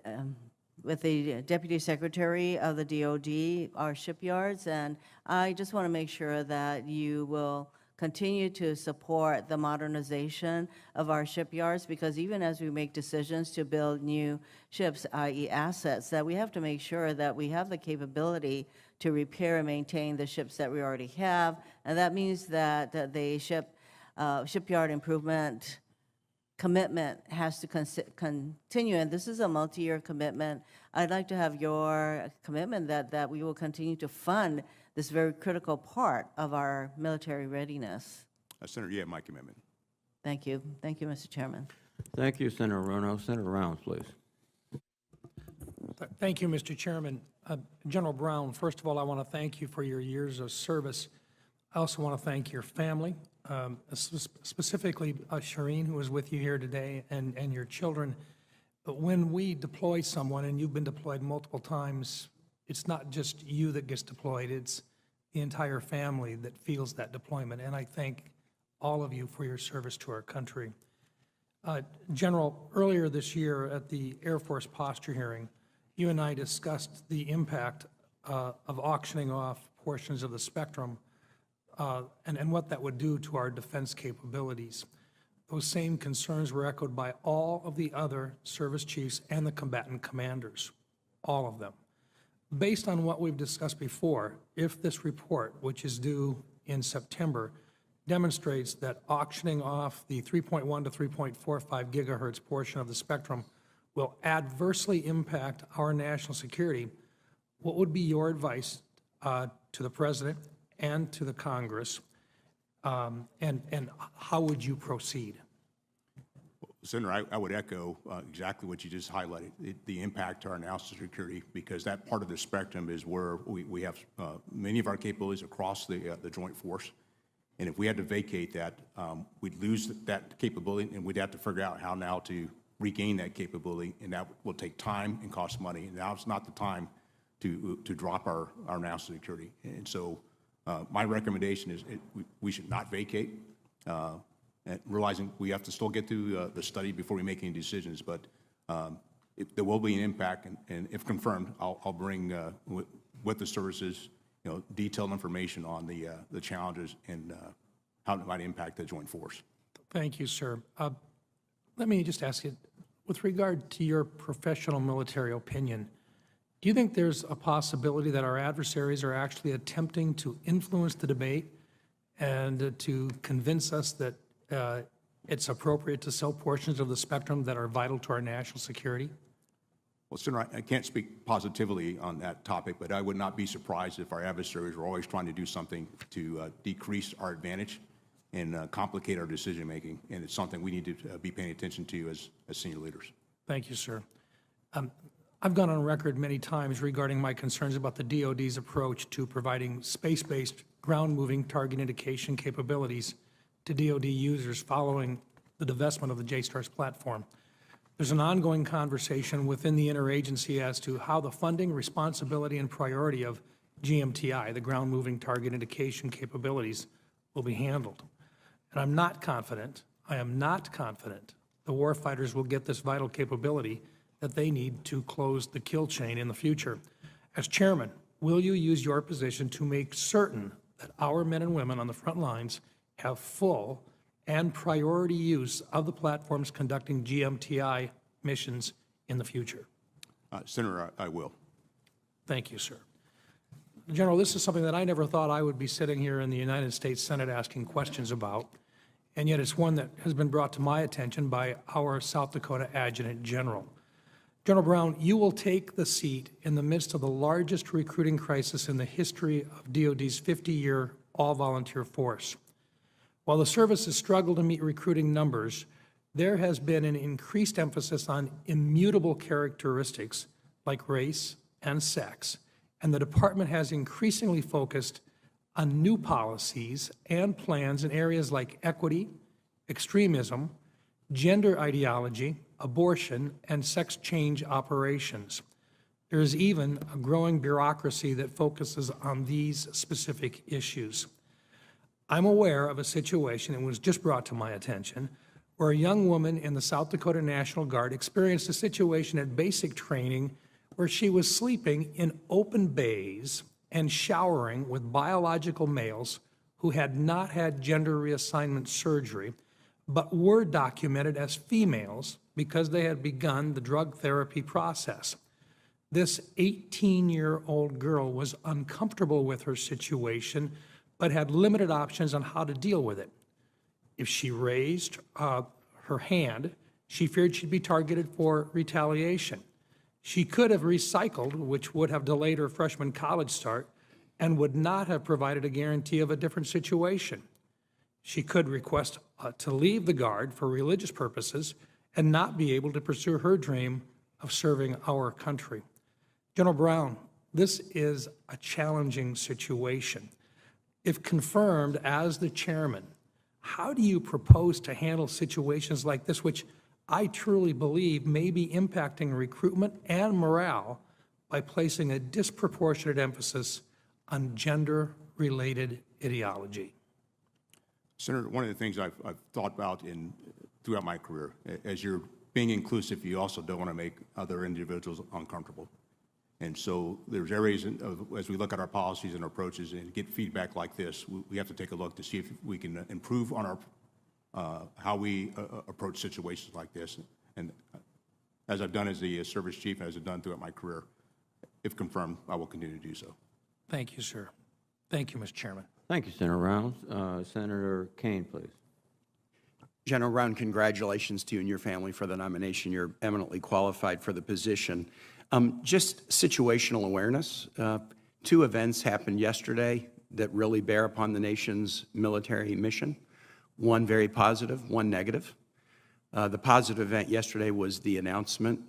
Deputy Secretary of the DoD, our shipyards, and I just want to make sure that you will continue to support the modernization of our shipyards, because even as we make decisions to build new ships, i.e. assets, that we have to make sure that we have the capability to repair and maintain the ships that we already have, and that means that the shipyard improvement commitment has to continue, and this is a multi-year commitment. I'd like to have your commitment that we will continue to fund this very critical part of our military readiness. Senator, you have my commitment. Thank you. Thank you, Mr. Chairman. Thank you, Senator Rono. Senator Rounds, please. Thank you, Mr. Chairman. General Brown, first of all, I want to thank you for your years of service. I also want to thank your family, specifically Shireen, who is with you here today, and your children. But when we deploy someone, and you've been deployed multiple times, it's not just you that gets deployed, it's the entire family that feels that deployment. And I thank all of you for your service to our country. General, earlier this year at the Air Force posture hearing, you and I discussed the impact of auctioning off portions of the spectrum and what that would do to our defense capabilities. Those same concerns were echoed by all of the other service chiefs and the combatant commanders, all of them. Based on what we've discussed before, if this report, which is due in September, demonstrates that auctioning off the 3.1 to 3.45 gigahertz portion of the spectrum will adversely impact our national security, what would be your advice to the President and to the Congress, and how would you proceed? Senator, I would echo exactly what you just highlighted, the impact to our national security, because that part of the spectrum is where we have many of our capabilities across the Joint Force. And if we had to vacate that, we'd lose that capability, and we'd have to figure out how now to regain that capability, and that will take time and cost money. And now it's not the time to drop our national security. And so my recommendation is we should not vacate, and realizing we have to still get through the study before we make any decisions. But there will be an impact, and if confirmed, I'll bring with the services, detailed information on the challenges and how it might impact the Joint Force. Thank you, sir. Let me just ask you, with regard to your professional military opinion, do you think there's a possibility that our adversaries are actually attempting to influence the debate and to convince us that it's appropriate to sell portions of the spectrum that are vital to our national security? Well, Senator, I can't speak positively on that topic, but I would not be surprised if our adversaries were always trying to do something to decrease our advantage and complicate our decision-making, and it's something we need to be paying attention to as senior leaders. Thank you, sir. I've gone on record many times regarding my concerns about the DoD's approach to providing space-based ground-moving target indication capabilities to DoD users following the divestment of the JSTARS platform. There's an ongoing conversation within the interagency as to how the funding, responsibility, and priority of GMTI, the ground-moving target indication capabilities, will be handled. And I'm not confident, I am not confident, the warfighters will get this vital capability that they need to close the kill chain in the future. As chairman, will you use your position to make certain that our men and women on the front lines have full and priority use of the platforms conducting GMTI missions in the future? Senator, I will. Thank you, sir. General, this is something that I never thought I would be sitting here in the United States Senate asking questions about, and yet it's one that has been brought to my attention by our South Dakota Adjutant General. General Brown, you will take the seat in the midst of the largest recruiting crisis in the history of DoD's 50-year all-volunteer force. While the service has struggled to meet recruiting numbers, there has been an increased emphasis on immutable characteristics like race and sex, and the department has increasingly focused on new policies and plans in areas like equity, extremism, gender ideology, abortion, and sex change operations. There is even a growing bureaucracy that focuses on these specific issues. I'm aware of a situation that was just brought to my attention where a young woman in the South Dakota National Guard experienced a situation at basic training where she was sleeping in open bays and showering with biological males who had not had gender reassignment surgery, but were documented as females because they had begun the drug therapy process. This 18-year-old girl was uncomfortable with her situation, but had limited options on how to deal with it. If she raised her hand, she feared she'd be targeted for retaliation. She could have recycled, which would have delayed her freshman college start and would not have provided a guarantee of a different situation. She could request to leave the Guard for religious purposes and not be able to pursue her dream of serving our country. General Brown, this is a challenging situation. If confirmed as the chairman, how do you propose to handle situations like this, which I truly believe may be impacting recruitment and morale by placing a disproportionate emphasis on gender-related ideology. Senator, one of the things I've thought about throughout my career, as you're being inclusive, you also don't want to make other individuals uncomfortable. And so there's areas as we look at our policies and approaches and get feedback like this, we have to take a look to see if we can improve on our how we approach situations like this. And as I've done as the service chief, as I've done throughout my career, if confirmed, I will continue to do so. Thank you, sir. Thank you, Mr. Chairman. Thank you, Senator Rounds. Senator Kane, please. General Brown, congratulations to you and your family for the nomination. You're eminently qualified for the position. Just situational awareness. 2 events happened yesterday that really bear upon the nation's military mission. One very positive, one negative. The positive event yesterday was the announcement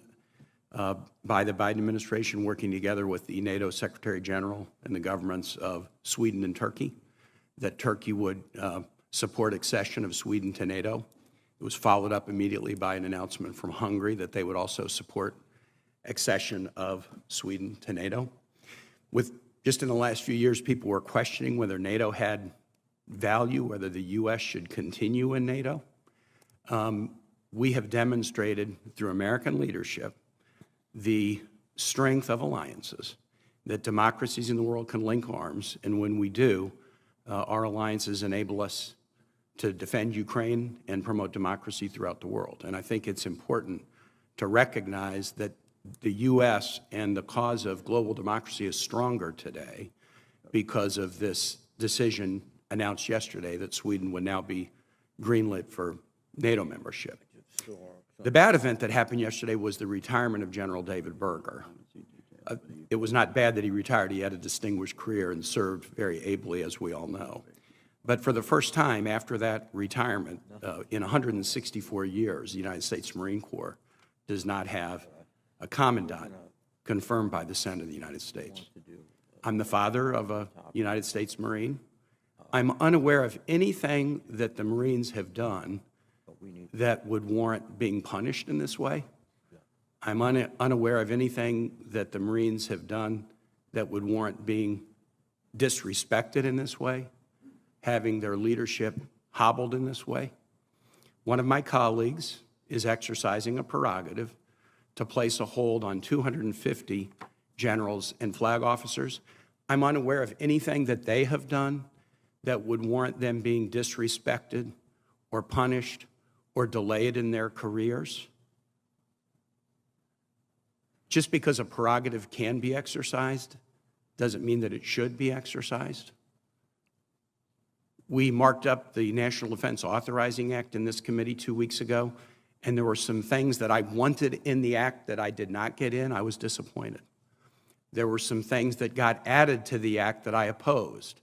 by the Biden administration working together with the NATO Secretary General and the governments of Sweden and Turkey that Turkey would support accession of Sweden to NATO. It was followed up immediately by an announcement from Hungary that they would also support accession of Sweden to NATO. Just in the last few years, people were questioning whether NATO had value, whether the U.S. should continue in NATO. We have demonstrated through American leadership the strength of alliances, that democracies in the world can link arms, and when we do, our alliances enable us to defend Ukraine and promote democracy throughout the world. And I think it's important to recognize that the U.S. and the cause of global democracy is stronger today because of this decision announced yesterday that Sweden would now be greenlit for NATO membership. The bad event that happened yesterday was the retirement of General David Berger. It was not bad that he retired. He had a distinguished career and served very ably, as we all know. But for the first time after that retirement, in 164 years, the United States Marine Corps does not have a commandant confirmed by the Senate of the United States. I'm the father of a United States Marine. I'm unaware of anything that the Marines have done that would warrant being punished in this way. I'm unaware of anything that the Marines have done that would warrant being disrespected in this way, having their leadership hobbled in this way. One of my colleagues is exercising a prerogative to place a hold on 250 generals and flag officers. I'm unaware of anything that they have done that would warrant them being disrespected or punished or delayed in their careers. Just because a prerogative can be exercised doesn't mean that it should be exercised. We marked up the National Defense Authorizing Act in this committee 2 weeks ago, and there were some things that I wanted in the act that I did not get in. I was disappointed. There were some things that got added to the act that I opposed.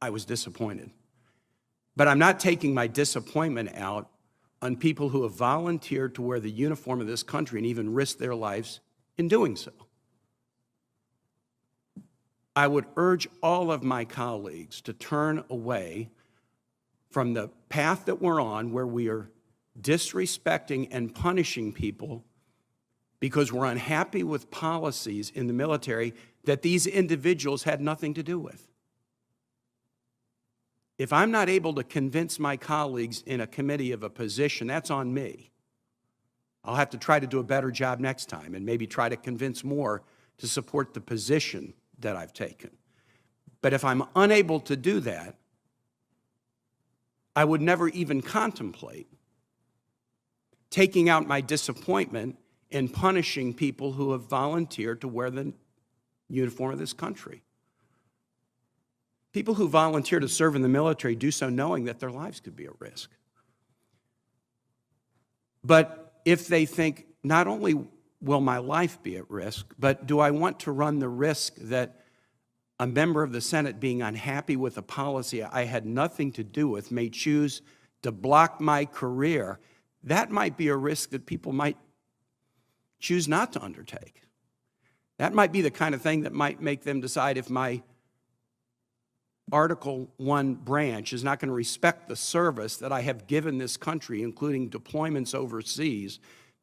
I was disappointed. But I'm not taking my disappointment out on people who have volunteered to wear the uniform of this country and even risk their lives in doing so. I would urge all of my colleagues to turn away from the path that we're on, where we are disrespecting and punishing people because we're unhappy with policies in the military that these individuals had nothing to do with. If I'm not able to convince my colleagues in a committee of a position, that's on me. I'll have to try to do a better job next time and maybe try to convince more to support the position that I've taken. But if I'm unable to do that, I would never even contemplate taking out my disappointment and punishing people who have volunteered to wear the uniform of this country. People who volunteer to serve in the military do so knowing that their lives could be at risk. But if they think, not only will my life be at risk, but do I want to run the risk that a member of the Senate being unhappy with a policy I had nothing to do with may choose to block my career, that might be a risk that people might choose not to undertake. That might be the kind of thing that might make them decide, if my Article I branch is not going to respect the service that I have given this country, including deployments overseas,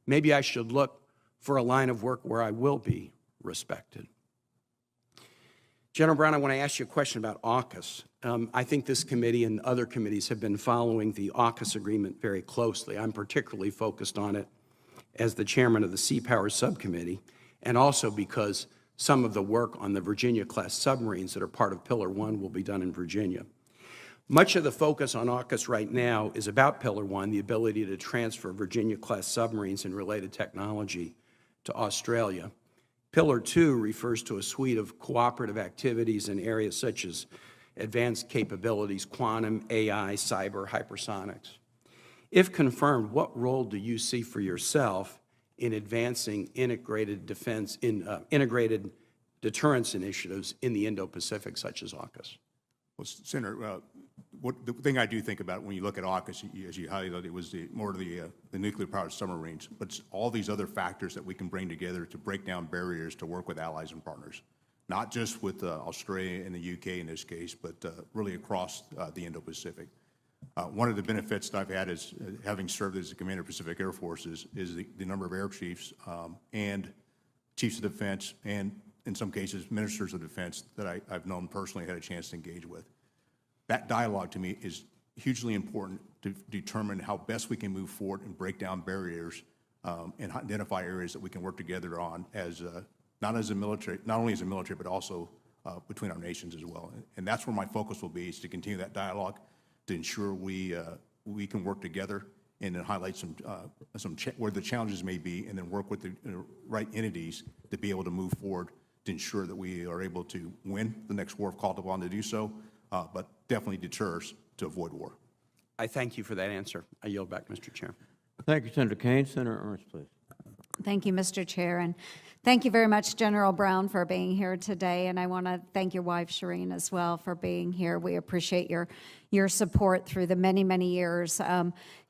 maybe I should look for a line of work where I will be respected. General Brown, I want to ask you a question about AUKUS. I think this committee and other committees have been following the AUKUS agreement very closely. I'm particularly focused on it as the chairman of the Sea Power Subcommittee, and also because some of the work on the Virginia-class submarines that are part of Pillar 1 will be done in Virginia. Much of the focus on AUKUS right now is about Pillar 1, the ability to transfer Virginia-class submarines and related technology to Australia. Pillar 2 refers to a suite of cooperative activities in areas such as advanced capabilities, quantum, AI, cyber, hypersonics. If confirmed, what role do you see for yourself in advancing integrated integrated deterrence initiatives in the Indo-Pacific, such as AUKUS? Well, Senator, the thing I do think about when you look at AUKUS, as you highlighted, it was more the nuclear-powered submarines, but it's all these other factors that we can bring together to break down barriers to work with allies and partners, not just with Australia and the UK in this case, but really across the Indo-Pacific. One of the benefits that I've had is having served as the commander of Pacific Air Forces is the number of air chiefs and chiefs of defense and, in some cases, ministers of defense that I've known personally, had a chance to engage with. That dialogue to me is hugely important to determine how best we can move forward and break down barriers and identify areas that we can work together on as not only as a military, but also between our nations as well. And that's where my focus will be, is to continue that dialogue to ensure we can work together and then highlight where the challenges may be, and then work with the right entities to be able to move forward to ensure that we are able to win the next war if called upon to do so, but definitely deter us to avoid war. I thank you for that answer. I yield back, Mr. Chairman. Thank you, Senator Kane. Senator Ernst, please. Thank you, Mr. Chair, and thank you very much, General Brown, for being here today. And I want to thank your wife, Shireen, as well, for being here. We appreciate your support through the many, many years.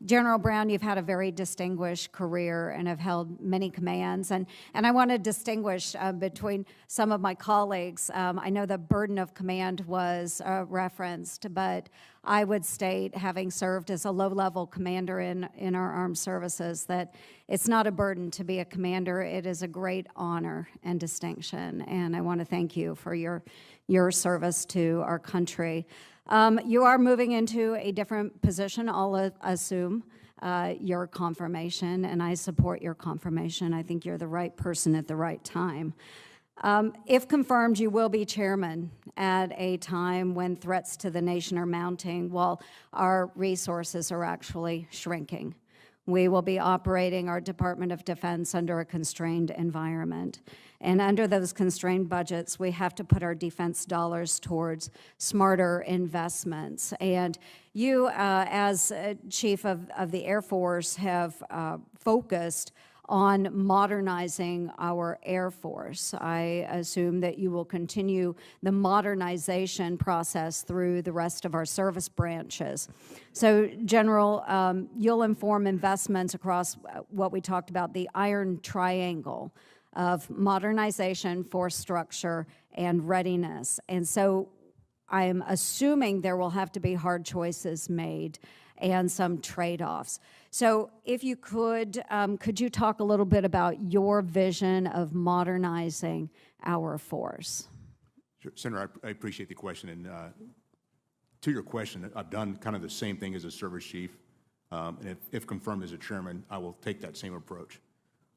General Brown, you've had a very distinguished career and have held many commands. And I want to distinguish between some of my colleagues. I know the burden of command was referenced, but I would state, having served as a low-level commander in our armed services, that it's not a burden to be a commander. It is a great honor and distinction, and I want to thank you for your service to our country. You are moving into a different position, I'll assume, your confirmation, and I support your confirmation. I think you're the right person at the right time. If confirmed, you will be chairman at a time when threats to the nation are mounting while our resources are actually shrinking. We will be operating our Department of Defense under a constrained environment. And under those constrained budgets, we have to put our defense dollars towards smarter investments. And you, as Chief of the Air Force, have focused on modernizing our Air Force. I assume that you will continue the modernization process through the rest of our service branches. So, General, you'll inform investments across what we talked about, the iron triangle of modernization, force structure, and readiness. And so I'm assuming there will have to be hard choices made and some trade-offs. So if you could you talk a little bit about your vision of modernizing our force? Sure. Senator, I appreciate the question. And to your question, I've done kind of the same thing as a service chief. And if confirmed as a chairman, I will take that same approach.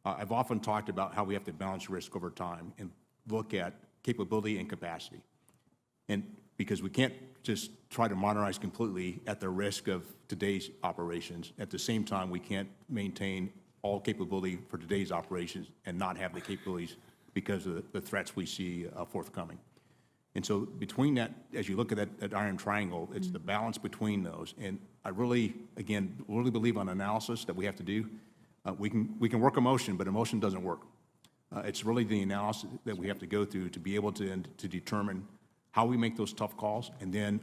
I've often talked about how we have to balance risk over time and look at capability and capacity. And because we can't just try to modernize completely at the risk of today's operations. At the same time, we can't maintain all capability for today's operations and not have the capabilities because of the threats we see forthcoming. And so between that, as you look at that iron triangle, it's the balance between those. And I really, again, really believe on analysis that we have to do. We can work emotion, but emotion doesn't work. It's really the analysis that we have to go through to be able to determine how we make those tough calls, and then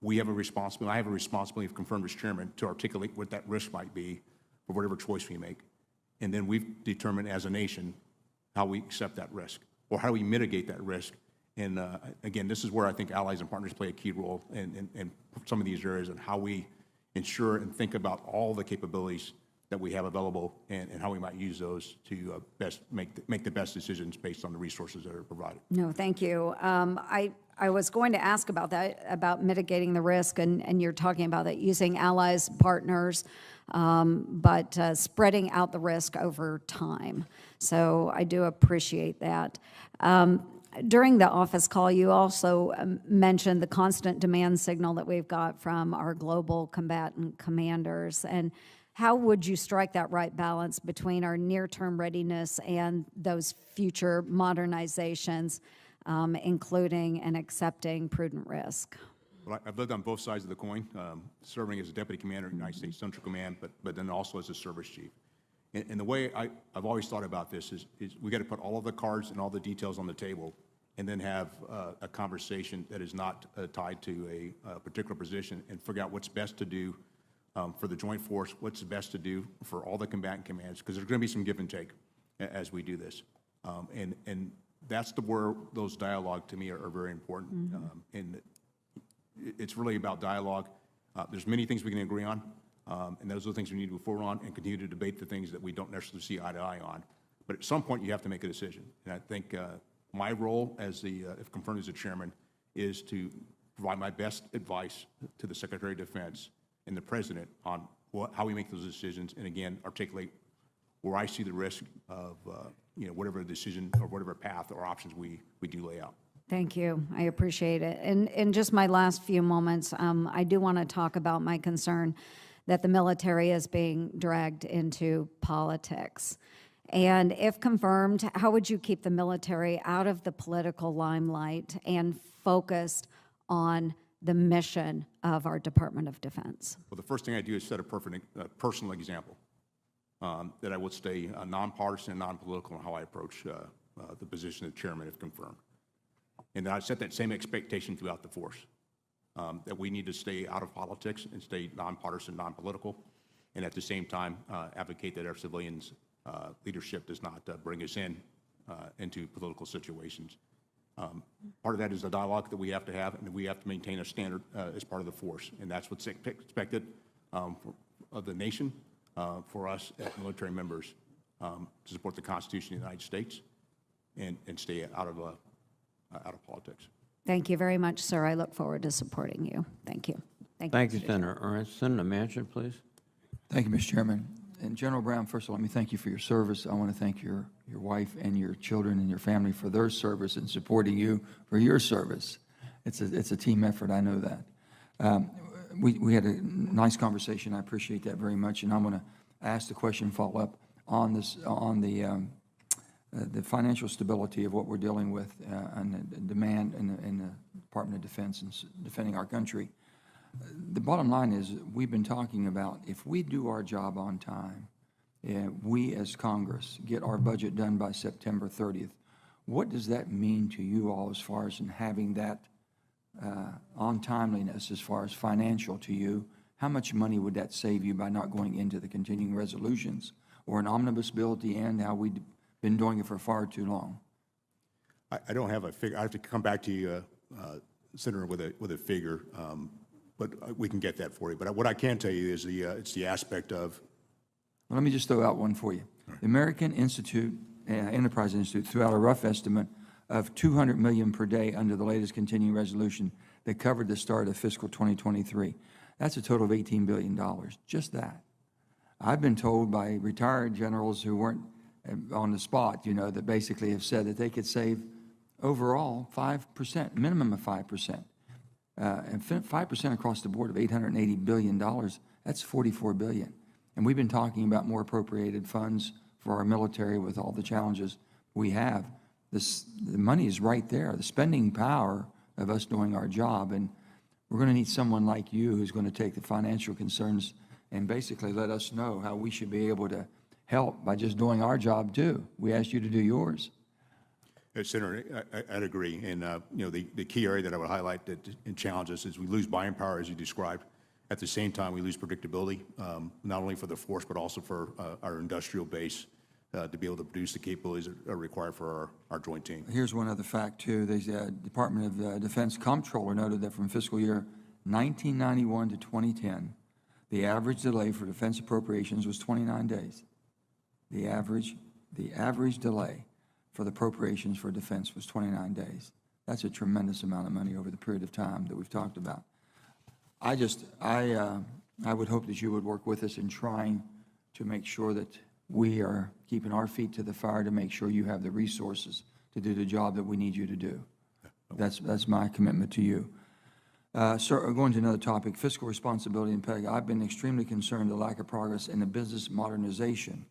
we have a responsibility. I have a responsibility, if confirmed as chairman, to articulate what that risk might be for whatever choice we make. And then we've determined as a nation how we accept that risk, or how we mitigate that risk. And again, this is where I think allies and partners play a key role in some of these areas, and how we ensure and think about all the capabilities that we have available and how we might use those to best make the best decisions based on the resources that are provided. No, thank you. I was going to ask about that, about mitigating the risk, and you're talking about that using allies, partners, but spreading out the risk over time. So I do appreciate that. During the office call, you also mentioned the constant demand signal that we've got from our global combatant commanders. And how would you strike that right balance between our near-term readiness and those future modernizations, including and accepting prudent risk? Well, I've lived on both sides of the coin, serving as a deputy commander of the United States Central Command, but then also as a service chief. And the way I've always thought about this is we got to put all of the cards and all the details on the table and then have a conversation that is not tied to a particular position and figure out what's best to do for the joint force, what's best to do for all the combatant commands, because there's going to be some give and take as we do this. And that's where those dialogue to me are very important. And it's really about dialogue. There's many things we can agree on. And those are the things we need to move forward on and continue to debate the things that we don't necessarily see eye to eye on. But at some point, you have to make a decision. And I think my role as if confirmed as the chairman, is to provide my best advice to the Secretary of Defense and the President on how we make those decisions, and again, articulate where I see the risk of whatever decision or whatever path or options we do lay out. Thank you. I appreciate it. And in just my last few moments, I do want to talk about my concern that the military is being dragged into politics. And if confirmed, how would you keep the military out of the political limelight and focused on the mission of our Department of Defense? Well, the first thing I do is set a personal example, that I would stay nonpartisan and non-political in how I approach the position of chairman if confirmed. And then I set that same expectation throughout the force, that we need to stay out of politics and stay nonpartisan, non-political, and at the same time advocate that our civilians leadership does not bring us into political situations. Part of that is the dialogue that we have to have, and we have to maintain a standard as part of the force, and that's what's expected of the nation, for us as military members, to support the Constitution of the United States and stay out of politics. Thank you very much, sir. I look forward to supporting you. Thank you. Thank you, Senator Ernst. Senator Manchin, please. Thank you, Mr. Chairman. And General Brown, first of all, let me thank you for your service. I want to thank your wife and your children and your family for their service and supporting you for your service. It's a team effort, I know that. We had a nice conversation. I appreciate that very much. And I'm going to ask the question, follow up on this, on the financial stability of what we're dealing with and the demand in the Department of Defense and defending our country. The bottom line is we've been talking about if we do our job on time, we as Congress get our budget done by September 30th, what does that mean to you all as far as in having that on timeliness as far as financial to you? How much money would that save you by not going into the continuing resolutions or an omnibus bill at the end, how we've been doing it for far too long? I don't have a figure. I have to come back to you, Senator, with a figure. But we can get that for you. But what I can tell you is it's the aspect of. Well, let me just throw out one for you. The American Enterprise Institute threw out a rough estimate of $200 million per day under the latest continuing resolution that covered the start of fiscal 2023. That's a total of $18 billion, just that. I've been told by retired generals who weren't on the spot, that basically have said that they could save overall 5%, minimum of 5%. And 5% across the board of $880 billion, that's $44 billion. And we've been talking about more appropriated funds for our military with all the challenges we have. The money is right there, the spending power of us doing our job. And we're going to need someone like you who's going to take the financial concerns and basically let us know how we should be able to help by just doing our job too. We asked you to do yours. Senator, I'd agree. And the key area that I would highlight that challenges is we lose buying power, as you described. At the same time, we lose predictability, not only for the force, but also for our industrial base to be able to produce the capabilities that are required for our joint team. Here's one other fact, too. The Department of Defense Comptroller noted that from fiscal year 1991 to 2010, The average delay for defense appropriations was 29 days. The average delay for the appropriations for defense was 29 days. That's a tremendous amount of money over the period of time that we've talked about. I would hope that you would work with us in trying to make sure that we are keeping our feet to the fire to make sure you have the resources to do the job that we need you to do. That's my commitment to you. Sir, going to another topic, fiscal responsibility and PEG. I've been extremely concerned the lack of progress in the business modernization,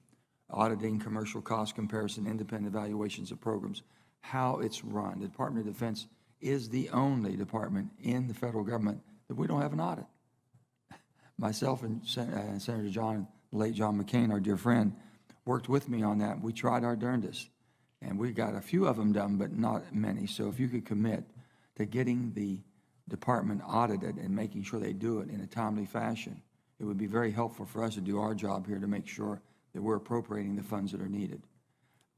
auditing, commercial cost comparison, independent evaluations of programs, how it's run. The Department of Defense is the only department in the federal government that we don't have an audit. Myself and Senator John, late John McCain, our dear friend, worked with me on that. We tried our darndest, and we got a few of them done, but not many. So if you could commit to getting the department audited and making sure they do it in a timely fashion, it would be very helpful for us to do our job here to make sure that we're appropriating the funds that are needed.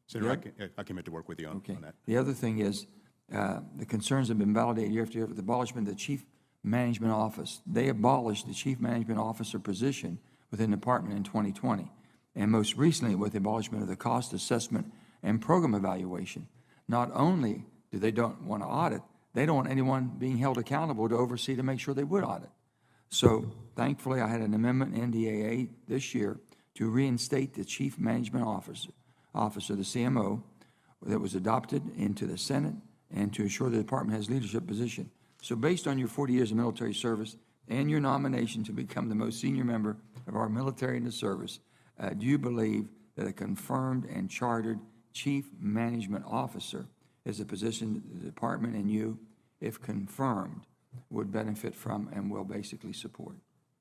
Senator, I commit to work with you on that. The other thing is, the concerns have been validated year after year with the abolishment of the Chief Management Office. They abolished the Chief Management Officer position within the department in 2020, and most recently with the abolishment of the cost assessment and program evaluation. Not only do they don't want to audit, they don't want anyone being held accountable to oversee to make sure they would audit. So thankfully, I had an amendment in NDAA this year to reinstate the Chief Management Officer, the CMO, that was adopted into the Senate and to ensure the department has leadership position. So based on your 40 years of military service and your nomination to become the most senior member of our military in the service, do you believe that a confirmed and chartered Chief Management Officer is a position that the department and you, if confirmed, would benefit from and will basically support?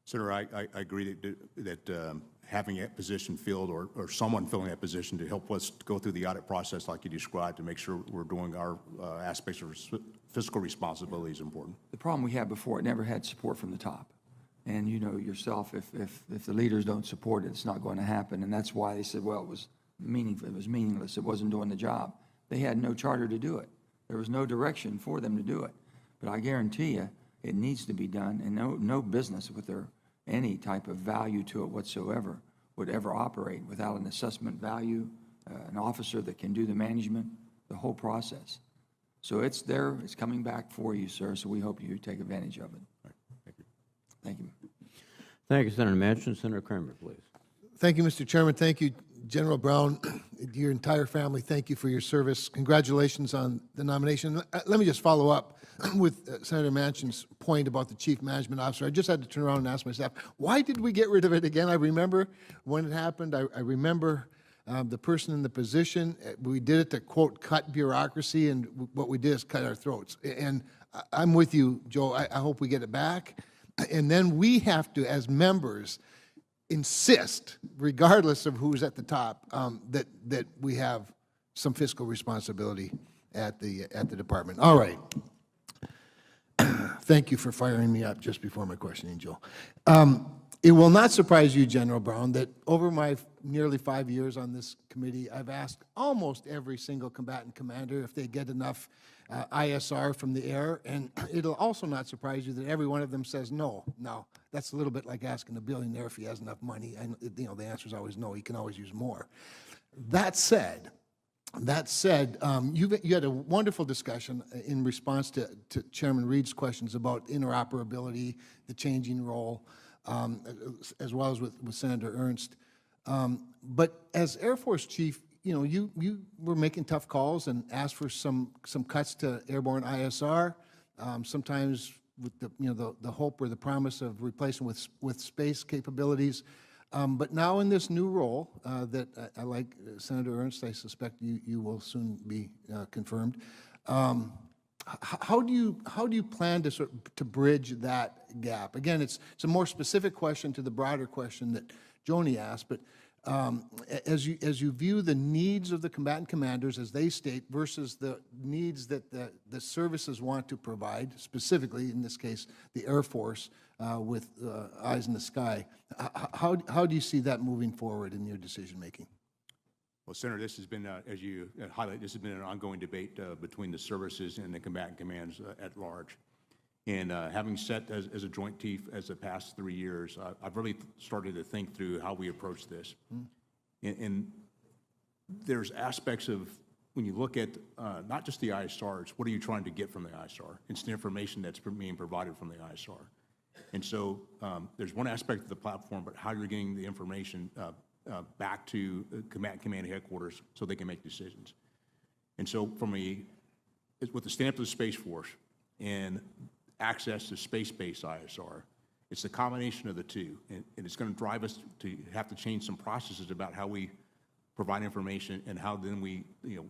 Senator, I agree that having that position filled or someone filling that position to help us go through the audit process like you described to make sure we're doing our aspects of fiscal responsibility is important. The problem we had before, it never had support from the top. And you know yourself, if the leaders don't support it, it's not going to happen. And that's why they said, well, it was meaningless. It wasn't doing the job. They had no charter to do it. There was no direction for them to do it. But I guarantee you, it needs to be done, and no business with any type of value to it whatsoever would ever operate without an assessment value, an officer that can do the management, the whole process. So it's there, it's coming back for you, sir, so we hope you take advantage of it. Right. Thank you. Thank you. Thank you, Senator Manchin. Senator Kramer, please. Thank you, Mr. Chairman. Thank you, General Brown, your entire family. Thank you for your service. Congratulations on the nomination. Let me just follow up with Senator Manchin's point about the Chief Management Officer. I just had to turn around and ask my staff, why did we get rid of it again? I remember when it happened. I remember the person in the position. We did it to, quote, cut bureaucracy, and what we did is cut our throats. And I'm with you, Joe. I hope we get it back. And then we have to, as members, insist, regardless of who's at the top, that we have some fiscal responsibility at the department. All right. Thank you for firing me up just before my questioning, Joe. It will not surprise you, General Brown, that over my nearly 5 years on this committee, I've asked almost every single combatant commander if they get enough ISR from the air, and it'll also not surprise you that every one of them says no. Now, that's a little bit like asking a billionaire if he has enough money. And the answer is always no. He can always use more. That said, you had a wonderful discussion in response to Chairman Reed's questions about interoperability, the changing role, as well as with Senator Ernst. But as Air Force Chief, you were making tough calls and asked for some cuts to airborne ISR, sometimes with the hope or the promise of replacing with space capabilities. But now in this new role that I like, Senator Ernst, I suspect you will soon be confirmed. How do you plan to bridge that gap? Again, it's a more specific question to the broader question that Joni asked, but as you view the needs of the combatant commanders as they state versus the needs that the services want to provide, specifically in this case the Air Force with eyes in the sky, how do you see that moving forward in your decision making? Well, Senator, this has been, as you highlight, this has been an ongoing debate between the services and the combatant commands at large. And having sat as a joint chief as the past 3 years, I've really started to think through how we approach this. And there's aspects of, when you look at not just the ISRs, what are you trying to get from the ISR? It's the information that's being provided from the ISR. And so there's one aspect of the platform, but how you're getting the information back to command headquarters so they can make decisions. And so with the stand-up of the Space Force and access to space-based ISR, it's the combination of the two. And it's going to drive us to have to change some processes about how we provide information and how then we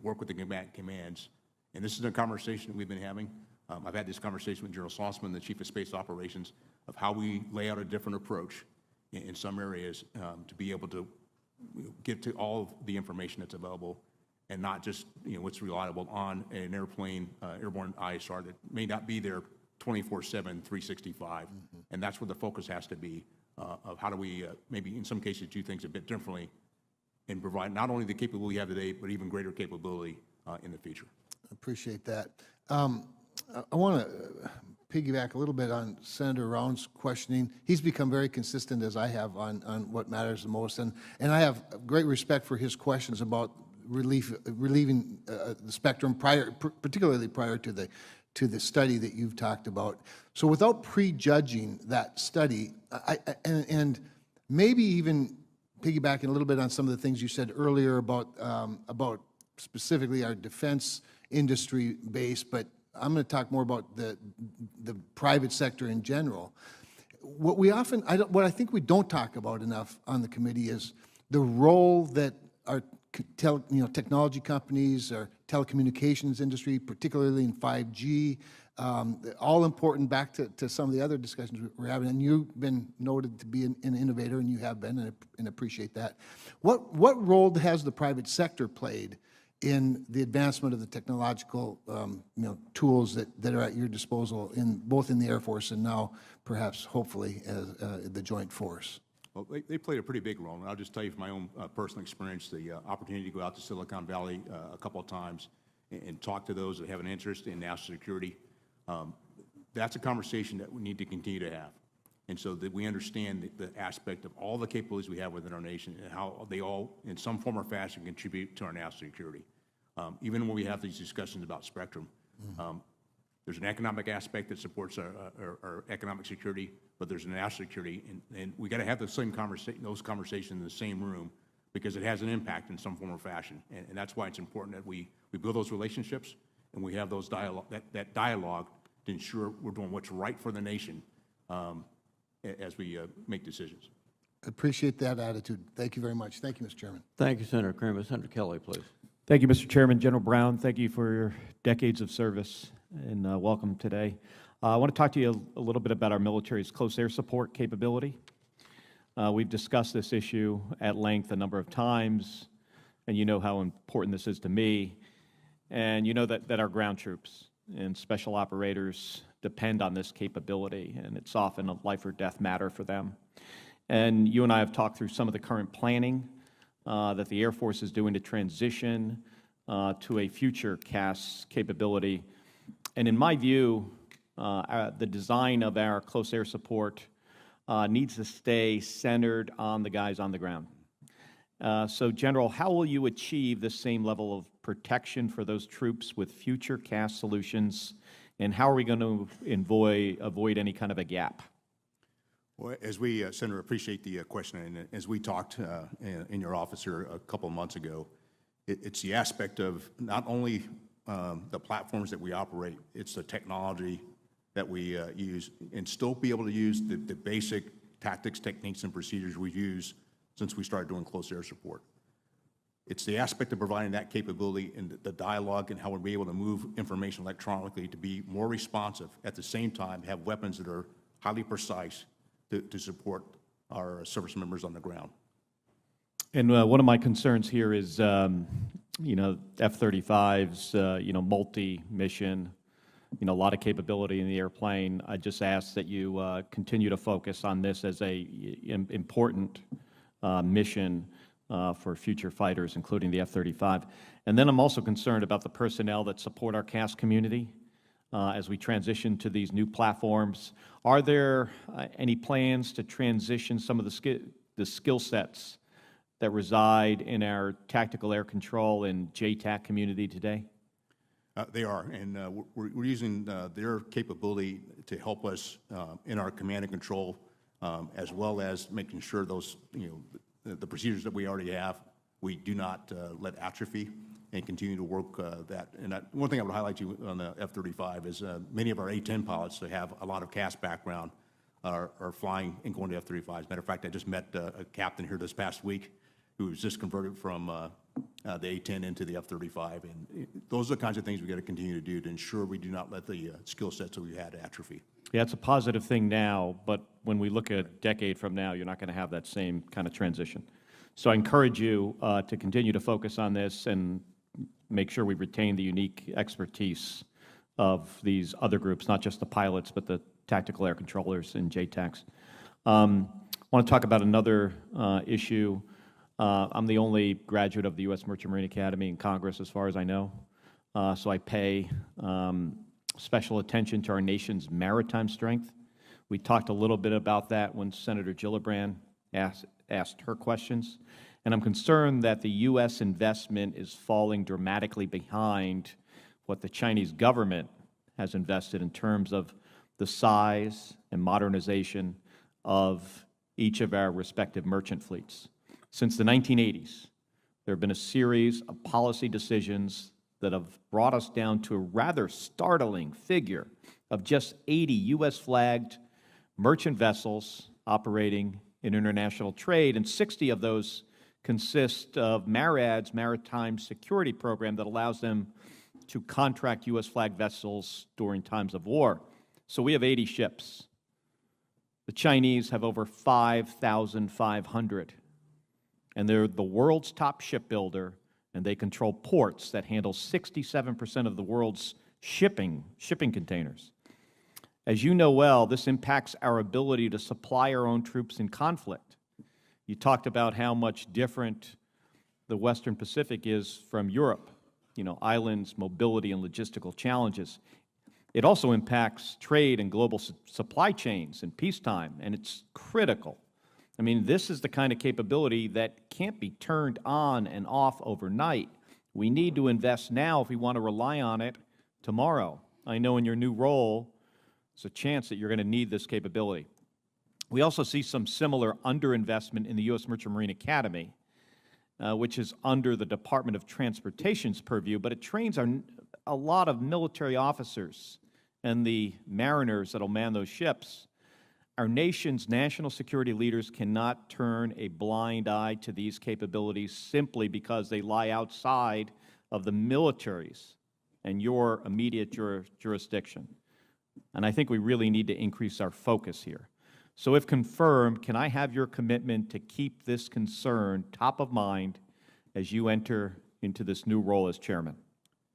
work with the commands. And this is a conversation that we've been having. I've had this conversation with General Saltzman, the Chief of Space Operations, of how we lay out a different approach in some areas to be able to get to all of the information that's available and not just what's reliable on an airplane, airborne ISR that may not be there 24/7, 365. And that's where the focus has to be of how do we maybe in some cases do things a bit differently and provide not only the capability we have today, but even greater capability in the future. Appreciate that. I want to piggyback a little bit on Senator Round's questioning. He's become very consistent, as I have, on what matters the most. And I have great respect for his questions about relieving the spectrum, particularly prior to the study that you've talked about. So without prejudging that study, and maybe even piggybacking a little bit on some of the things you said earlier about specifically our defense industry base, but I'm going to talk more about the private sector in general. What I think we don't talk about enough on the committee is the role that our technology companies, our telecommunications industry, particularly in 5G, all important back to some of the other discussions we're having. And you've been noted to be an innovator, and you have been, and appreciate that. What role has the private sector played in the advancement of the technological tools that are at your disposal, both in the Air Force and now perhaps, hopefully, as the Joint Force? Well, they played a pretty big role, and I'll just tell you from my own personal experience, the opportunity to go out to Silicon Valley a couple of times and talk to those that have an interest in national security. That's a conversation that we need to continue to have, and so that we understand the aspect of all the capabilities we have within our nation and how they all, in some form or fashion, contribute to our national security. Even when we have these discussions about spectrum, there's an economic aspect that supports our economic security, but there's a national security, and we got to have those conversations in the same room because it has an impact in some form or fashion, and that's why it's important that we build those relationships and we have those that dialogue to ensure we're doing what's right for the nation as we make decisions. Appreciate that attitude. Thank you very much. Thank you, Mr. Chairman. Thank you, Senator Kramer. Senator Kelly, please. Thank you, Mr. Chairman. General Brown, thank you for your decades of service, and welcome today. I want to talk to you a little bit about our military's close air support capability. We've discussed this issue at length a number of times, and you know how important this is to me. And you know that our ground troops and special operators depend on this capability, and it's often a life or death matter for them. And you and I have talked through some of the current planning that the Air Force is doing to transition to a future CAS capability. And in my view, the design of our close air support needs to stay centered on the guys on the ground. So, General, how will you achieve the same level of protection for those troops with future CAS solutions, and how are we going to avoid any kind of a gap? Well, as we, Senator, appreciate the question, and as we talked in your office here a couple of months ago, it's the aspect of not only the platforms that we operate, it's the technology that we use, and still be able to use the basic tactics, techniques, and procedures we've used since we started doing close air support. It's the aspect of providing that capability and the dialogue and how we'll be able to move information electronically to be more responsive, at the same time have weapons that are highly precise to support our service members on the ground. And one of my concerns here is, F-35's, multi-mission, a lot of capability in the airplane. I just ask that you continue to focus on this as a important mission for future fighters, including the F-35. And then I'm also concerned about the personnel that support our CAS community. as we transition to these new platforms. Are there any plans to transition some of the skill sets that reside in our tactical air control and JTAC community today? They are, and we're using their capability to help us in our command and control, as well as making sure those, the procedures that we already have, we do not let atrophy, and continue to work that. And one thing I would highlight to you on the F-35 is many of our A-10 pilots that have a lot of CAS background are flying and going to F-35. As a matter of fact, I just met a captain here this past week who was just converted from the A-10 into the F-35. And those are the kinds of things we've got to continue to do to ensure we do not let the skill sets that we had atrophy. Yeah, it's a positive thing now, but when we look at a decade from now, you're not going to have that same kind of transition. So I encourage you to continue to focus on this and make sure we retain the unique expertise of these other groups, not just the pilots, but the tactical air controllers and JTACs. I want to talk about another issue. I'm the only graduate of the U.S. Merchant Marine Academy in Congress, as far as I know. So I pay special attention to our nation's maritime strength. We talked a little bit about that when Senator Gillibrand asked her questions. And I'm concerned that the U.S. investment is falling dramatically behind what the Chinese government has invested in terms of the size and modernization of each of our respective merchant fleets. Since the 1980s, there have been a series of policy decisions that have brought us down to a rather startling figure of just 80 U.S.-flagged merchant vessels operating in international trade, and 60 of those consist of MARAD's Maritime Security Program that allows them to contract U.S.-flagged vessels during times of war. So we have 80 ships. The Chinese have over 5,500. And they're the world's top shipbuilder, and they control ports that handle 67% of the world's shipping containers. As you know well, this impacts our ability to supply our own troops in conflict. You talked about how much different the Western Pacific is from Europe, islands, mobility, and logistical challenges. It also impacts trade and global supply chains in peacetime, and it's critical. I mean, this is the kind of capability that can't be turned on and off overnight. We need to invest now if we want to rely on it tomorrow. I know in your new role, there's a chance that you're going to need this capability. We also see some similar underinvestment in the U.S. Merchant Marine Academy, which is under the Department of Transportation's purview, but it trains a lot of military officers and the mariners that will man those ships. Our nation's national security leaders cannot turn a blind eye to these capabilities simply because they lie outside of the military's and your immediate jurisdiction. And I think we really need to increase our focus here. So if confirmed, can I have your commitment to keep this concern top of mind as you enter into this new role as chairman?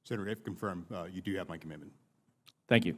Senator, if confirmed, you do have my commitment. Thank you.